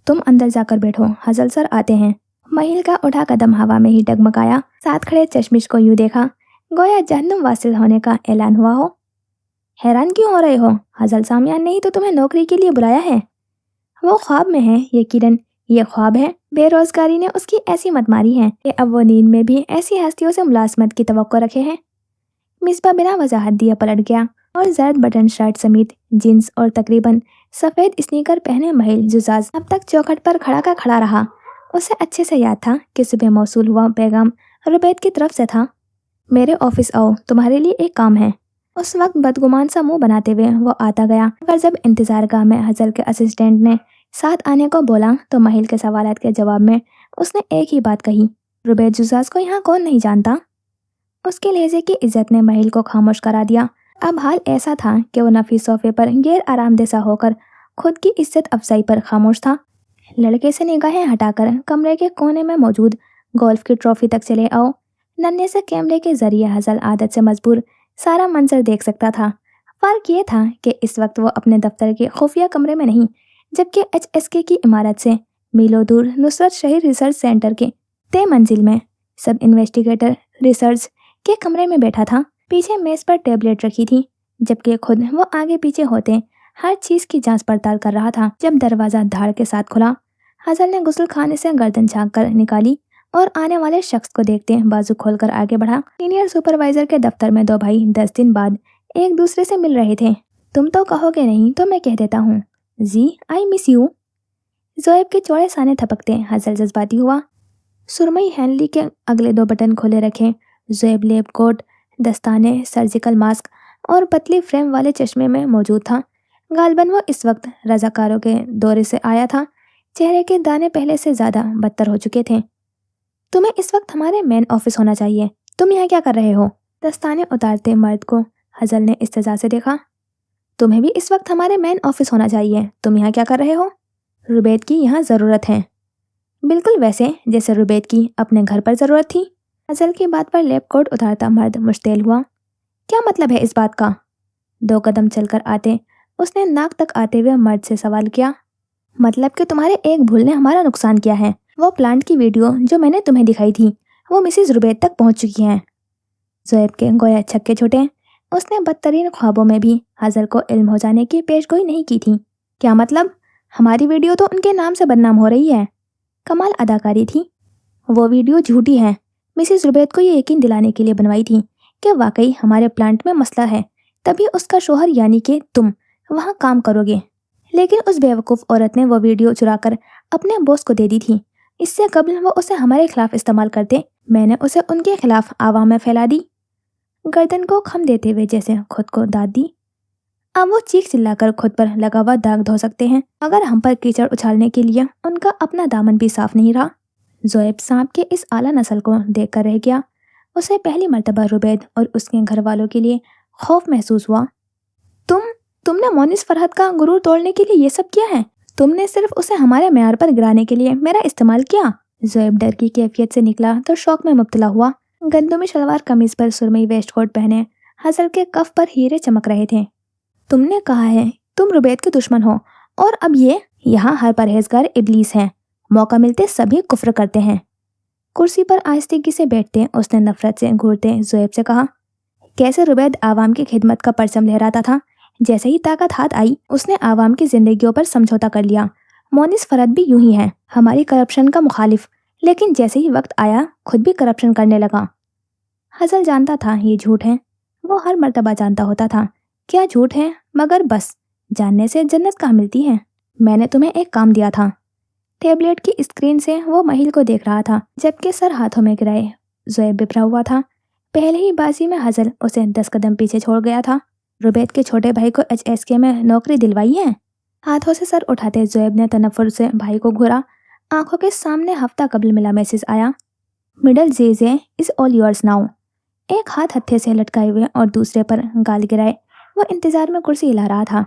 A: تم اندر جا کر بیٹھو، حضل سر آتے ہیں۔ ماہل کا اٹھا قدم ہوا میں ہی ڈگمگایا۔ ساتھ کھڑے چشمش کو یوں دیکھا گویا جہنم واصل ہونے کا اعلان ہوا ہو۔ حیران کیوں ہو رہے ہو؟ حضل سامیان نے ہی تو تمہیں نوکری کے لیے بلایا ہے۔ وہ خواب میں ہے یقیناً، یہ خواب ہے۔ بے روزگاری نے اس کی ایسی مت ماری ہے کہ اب وہ نیند میں بھی ایسی ہستیوں سے ملازمت کی توقع رکھے ہیں۔ مصباح بنا وضاحت دیا پلٹ گیا اور زرد بٹن شرٹ سمیت جینس اور تقریباً سفید اسنیکر پہنے ماہل جزاز اب تک چوکھٹ پر کھڑا کا کھڑا رہا۔ اسے اچھے سے یاد تھا کہ صبح موصول ہوا پیغام ربیت کی طرف سے تھا۔ میرے آفس آؤ، تمہارے لیے ایک کام ہے۔ اس وقت بدگمان سا منہ بناتے ہوئے وہ آتا گیا، مگر جب انتظار گاہ میں حضل کے اسسٹنٹ نے ساتھ آنے کو بولا تو ماہل کے سوالات کے جواب میں اس نے ایک ہی بات کہی، ربیت جزاز کو یہاں کون نہیں جانتا؟ اس کے لہجے کی عزت نے ماہل کو خاموش کرا دیا۔ اب حال ایسا تھا کہ وہ نفیس صوفے پر غیر آرام دہ سا ہو کر خود کی عزت افزائی پر خاموش تھا۔ لڑکے سے نگاہیں ہٹا کر کمرے کے کونے میں موجود گولف کی ٹرافی تک چلے آؤ۔ ننھے سے کیمرے کے ذریعے حضل عادت سے مجبور سارا منظر دیکھ سکتا تھا۔ فرق یہ تھا کہ اس وقت وہ اپنے دفتر کے خفیہ کمرے میں نہیں، جبکہ HSK کی عمارت سے میلوں دور نصرت شہید ریسرچ سینٹر کے 3 منزل میں سب انویسٹیگیٹر ریسرچ کے کمرے میں بیٹھا تھا۔ پیچھے میز پر ٹیبلٹ رکھی تھی، جبکہ خود وہ آگے پیچھے ہوتے ہر چیز کی جانچ پڑتال کر رہا تھا۔ جب دروازہ دھاڑ کے ساتھ کھلا، حضل نے غسل خانے سے گردن جھانک کر نکالی اور آنے والے شخص کو دیکھتے بازو کھول کر آگے بڑھا۔ سینئر سپروائزر کے دفتر میں 2 بھائی 10 دن بعد ایک دوسرے سے مل رہے تھے۔ تم تو کہو گے نہیں تو میں کہہ دیتا ہوں، زی آئی مس یو۔ زویب کے چوڑے سانے تھپکتے حضل جذباتی ہوا۔ سرمئی ہینلی کے اگلے 2 بٹن کھولے رکھے زویب لیب کوٹ، دستانے، سرجیکل ماسک اور پتلی فریم والے چشمے میں موجود تھا۔ غالباً وہ اس وقت رضاکاروں کے دورے سے آیا تھا۔ چہرے کے دانے پہلے سے زیادہ بدتر ہو چکے تھے۔ تمہیں اس وقت ہمارے مین آفس ہونا چاہیے، تم یہاں کیا کر رہے ہو؟ دستانے اتارتے مرد کو حضل نے استحضاء سے دیکھا۔ تمہیں بھی اس وقت ہمارے مین آفس ہونا چاہیے، تم یہاں کیا کر رہے ہو؟ ربیت کی یہاں ضرورت ہے، بالکل ویسے جیسے ربیت کی اپنے گھر پر ضرورت تھی۔ حضل کی بات پر لیب کوٹ اتارتا مرد مشتعل ہوا۔ کیا مطلب ہے اس بات کا؟ 2 قدم چل کر آتے اس نے ناک تک آتے ہوئے مرد سے سوال کیا۔ مطلب کہ تمہارے ایک بھول نے ہمارا نقصان کیا ہے، वो प्लांट की वीडियो जो मैंने तुम्हें दिखाई थी वो मिसेस रुबैद तक पहुंच चुकी हैं। ज़ोएब के गोया छक्के छूटे। उसने बदतरीन ख्वाबों में भी हज़ल को इल्म हो जाने की पेशगोई नहीं की थी। क्या मतलब? हमारी वीडियो तो उनके नाम से बदनाम हो रही है। कमाल अदाकारी थी। वो वीडियो झूठी है। मिसेस रुबैद को ये यकीन दिलाने के लिए बनवाई थी कि वाकई हमारे प्लांट में मसला है, तभी उसका शोहर यानी कि तुम वहाँ काम करोगे। लेकिन उस बेवकूफ़ औरत ने वो वीडियो चुराकर अपने बॉस को दे दी थी। इससे कबल वो उसे हमारे खिलाफ इस्तेमाल करते, मैंने उसे उनके खिलाफ आवाम में फैला दी। गर्दन को खम देते हुए जैसे खुद को दाद दी। अब वो चीख चिल्लाकर खुद पर लगा हुआ दाग धो सकते हैं, मगर हम पर कीचड़ उछालने के लिए उनका अपना दामन भी साफ नहीं रहा। ज़ोएब सांप के इस आला नस्ल को देखकर रह गया। उसे पहली मर्तबा रुबैद और उसके घर वालों के लिए खौफ महसूस हुआ। तुमने मोनिस फरहत का गुरूर तोड़ने के लिए ये सब किया है? तुमने सिर्फ उसे हमारे मैार पर गिराने के लिए मेरा इस्तेमाल किया? ज़ोएब डर की कैफियत से निकला तो शौक में मुब्तला हुआ। गंदमी शलवार कमीज पर सुरमई वेस्ट कोट पहने हज़ल के कफ पर हीरे चमक रहे थे। तुमने कहा है तुम रुबैद के दुश्मन हो, और अब ये यहाँ हर परहेजगार इबलीस है। मौका मिलते सभी कुफ्र करते हैं। कुर्सी पर आहिस्तेगी से बैठते उसने नफरत से घूरते ज़ोएब से कहा, कैसे रुबैद आवाम की खिदमत का परचम लहराता था। जैसे ही ताकत हाथ आई उसने आवाम की जिंदगियों पर समझौता कर लिया। मोनिस फरहत भी यूं ही है, हमारी करप्शन का मुखालिफ, लेकिन जैसे ही वक्त आया खुद भी करप्शन करने लगा। हज़ल जानता था ये झूठ है। वो हर मर्तबा जानता होता था क्या झूठ है, मगर बस जानने से जन्नत कहाँ मिलती है। मैंने तुम्हें एक काम दिया था। टैबलेट की स्क्रीन से वो महिल को देख रहा था, जबकि सर हाथों में गिराए ज़ोएब बिफरा हुआ था। पहले ही बाजी में हज़ल उसे 10 कदम पीछे छोड़ गया था। रुबैद के छोटे भाई को HSK में नौकरी दिलवाई है? हाथों से सर उठाते ज़ोएब ने तनफ्फुर से भाई को घूरा। आंखों के सामने हफ्ता कबल मिला मैसेज आया, middle JJ is all yours now. एक हाथ हत्थे से लटकाए हुए और दूसरे पर गाल गिराए वो इंतजार में कुर्सी हिला रहा था।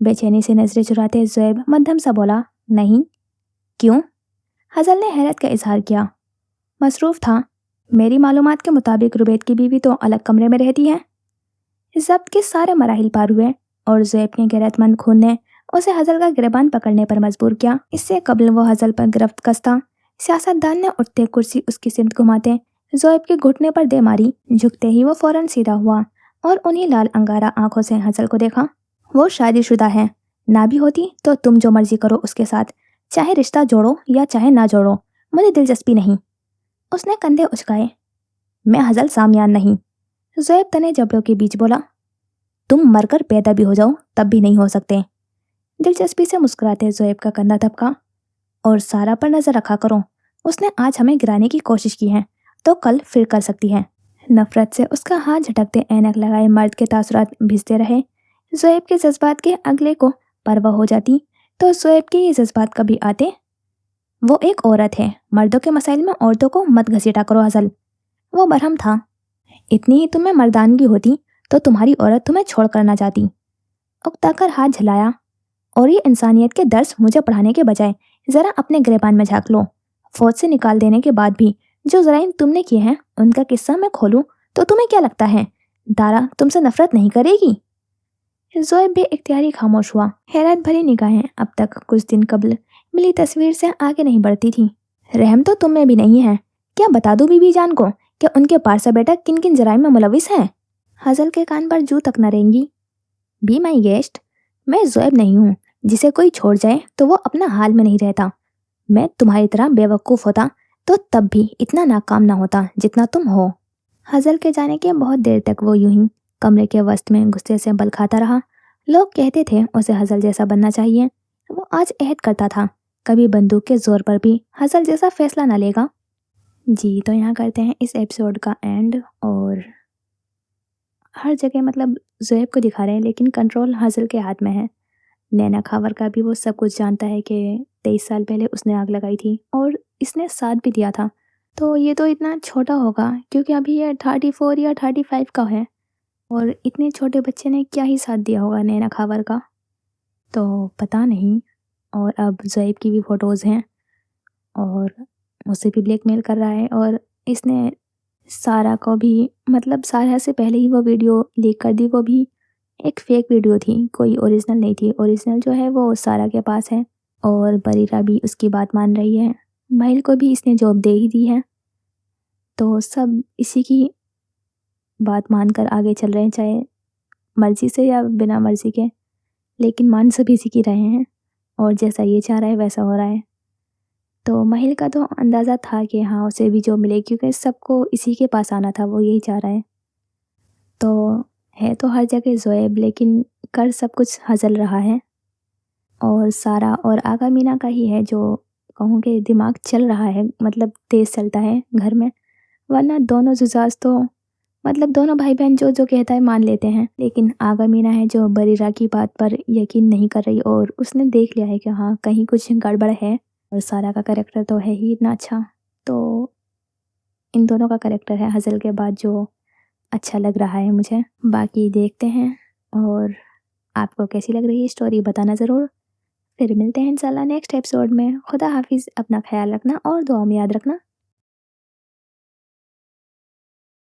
A: बेचैनी से नजरें चुराते ज़ोएब मध्यम सा बोला, नहीं। क्यों? हज़ल ने हैरत का इजहार किया। मसरूफ़ था। मेरी मालूमात के मुताबिक रुबैद की बीवी तो अलग कमरे में रहती है। जब्त के सारे मराहिल पार हुए और ज़ोएब के गैरतमंद खून ने उसे हज़ल का गिरबान पकड़ने पर मजबूर किया। इससे कबल वो हज़ल पर गिरफ्त कसता, सियासतदान ने उठते कुर्सी उसकी सिमत घुमाते ज़ोएब के घुटने पर दे मारी। झुकते ही वो फौरन सीधा हुआ और उन्हीं लाल अंगारा आंखों से हज़ल को देखा। वो शादीशुदा है, ना भी होती तो तुम जो मर्जी करो उसके साथ, चाहे रिश्ता जोड़ो या चाहे ना जोड़ो, मुझे दिलचस्पी नहीं। उसने कंधे उचकाए। मैं हज़ल सामियान नहीं। ज़ोएब तने जबड़ों के बीच बोला, तुम मरकर पैदा भी हो जाओ तब भी नहीं हो सकते। दिलचस्पी से मुस्कुराते ज़ोएब का कंधा दबका। और सारा पर नजर रखा करो, उसने आज हमें गिराने की कोशिश की है तो कल फिर कर सकती है। नफरत से उसका हाथ झटकते ऐनक लगाए मर्द के तासुरात भिजते रहे। ज़ोएब के जज्बात के अगले को परवाह हो जाती तो ज़ोएब के ये जज्बात कभी आते। वो एक औरत है, मर्दों के मसाइल में औरतों को मत घसीटा करो हज़ल। वो बरहम था। इतनी ही तुम्हें मर्दानगी होती तो तुम्हारी औरत तुम्हें छोड़ कर ना जाती। उकताकर हाथ झलाया। और ये इंसानियत के दर्स मुझे पढ़ाने के बजाय ज़रा अपने गिरबान में झाँक लो। फौज से निकाल देने के बाद भी जो जराइम तुमने किए हैं उनका किस्सा मैं खोलूं तो तुम्हें क्या लगता है दारा तुमसे नफरत नहीं करेगी? ज़ोएब बेइख्तियारी खामोश हुआ। हैरत भरी निगाहें अब तक कुछ दिन कबल मिली तस्वीर से आगे नहीं बढ़ती थी। रहम तो तुम में भी नहीं है। क्या बता दूं बीबी जान को कि उनके पारसा बेटा किन किन जराइम में मुलविस है? हज़ल के कान पर जू तक न रहेंगी। बी माई गेस्ट, मैं ज़ोएब नहीं हूँ जिसे कोई छोड़ जाए तो वो अपना हाल में नहीं रहता। मैं तुम्हारी तरह बेवकूफ़ होता तो तब भी इतना नाकाम ना होता जितना तुम हो। हज़ल के जाने के बहुत देर तक वो यूं ही कमरे के वस्त में गुस्से से बल खाता रहा। लोग कहते थे उसे हज़ल जैसा बनना चाहिए। वो आज अहद करता था कभी बंदूक के जोर पर भी हज़ल जैसा फैसला ना लेगा। जी तो यहाँ करते हैं इस एपिसोड का एंड। और हर जगह मतलब ज़ोएब को दिखा रहे हैं लेकिन कंट्रोल हज़ल के हाथ में है। नैना खावर का भी वो सब कुछ जानता है कि 23 साल पहले उसने आग लगाई थी और इसने साथ भी दिया था। तो ये तो इतना छोटा होगा क्योंकि अभी ये 34 या 35 का है और इतने छोटे बच्चे ने क्या ही साथ दिया होगा नैना खावर का, तो पता नहीं। और अब ज़ोएब की भी फ़ोटोज़ हैं और उसे भी ब्लैकमेल कर रहा है। और इसने सारा को भी मतलब सारा से पहले ही वो वीडियो लीक कर दी। वो भी एक फेक वीडियो थी, कोई ओरिजिनल नहीं थी। ओरिजिनल जो है वो सारा के पास है और बरीरा भी उसकी बात मान रही है। महिल को भी इसने जॉब दे ही दी है, तो सब इसी की बात मानकर आगे चल रहे हैं, चाहे मर्ज़ी से या बिना मर्ज़ी के, लेकिन मान सभी इसी की रहे हैं और जैसा ये चाह रहा है वैसा हो रहा है। तो महिल का तो अंदाज़ा था कि हाँ, उसे भी जॉब मिलेगी क्योंकि सबको इसी के पास आना था, वो यही चाह रहा है। तो है तो हर जगह ज़ोएब, लेकिन कर सब कुछ हज़ल रहा है और सारा और आगा मीना का ही है जो कहूँ कि दिमाग चल रहा है, मतलब तेज़ चलता है घर में, वरना दोनों जुज़ाज़ तो मतलब दोनों भाई-बहन जो कहता है मान लेते हैं। लेकिन आगा मीना है जो बरीरा की बात पर यकीन नहीं कर रही और उसने देख लिया है कि हाँ, कहीं कुछ गड़बड़ है और सारा का कैरेक्टर तो है ही इतना अच्छा। तो इन दोनों का कैरेक्टर है हज़ल के बाद जो अच्छा लग रहा है मुझे। बाकी देखते हैं और आपको कैसी लग रही है स्टोरी बताना ज़रूर। फिर मिलते हैं इंशाल्लाह नेक्स्ट एपिसोड में। खुदा हाफ़िज़, अपना ख़्याल रखना और दुआ में याद रखना।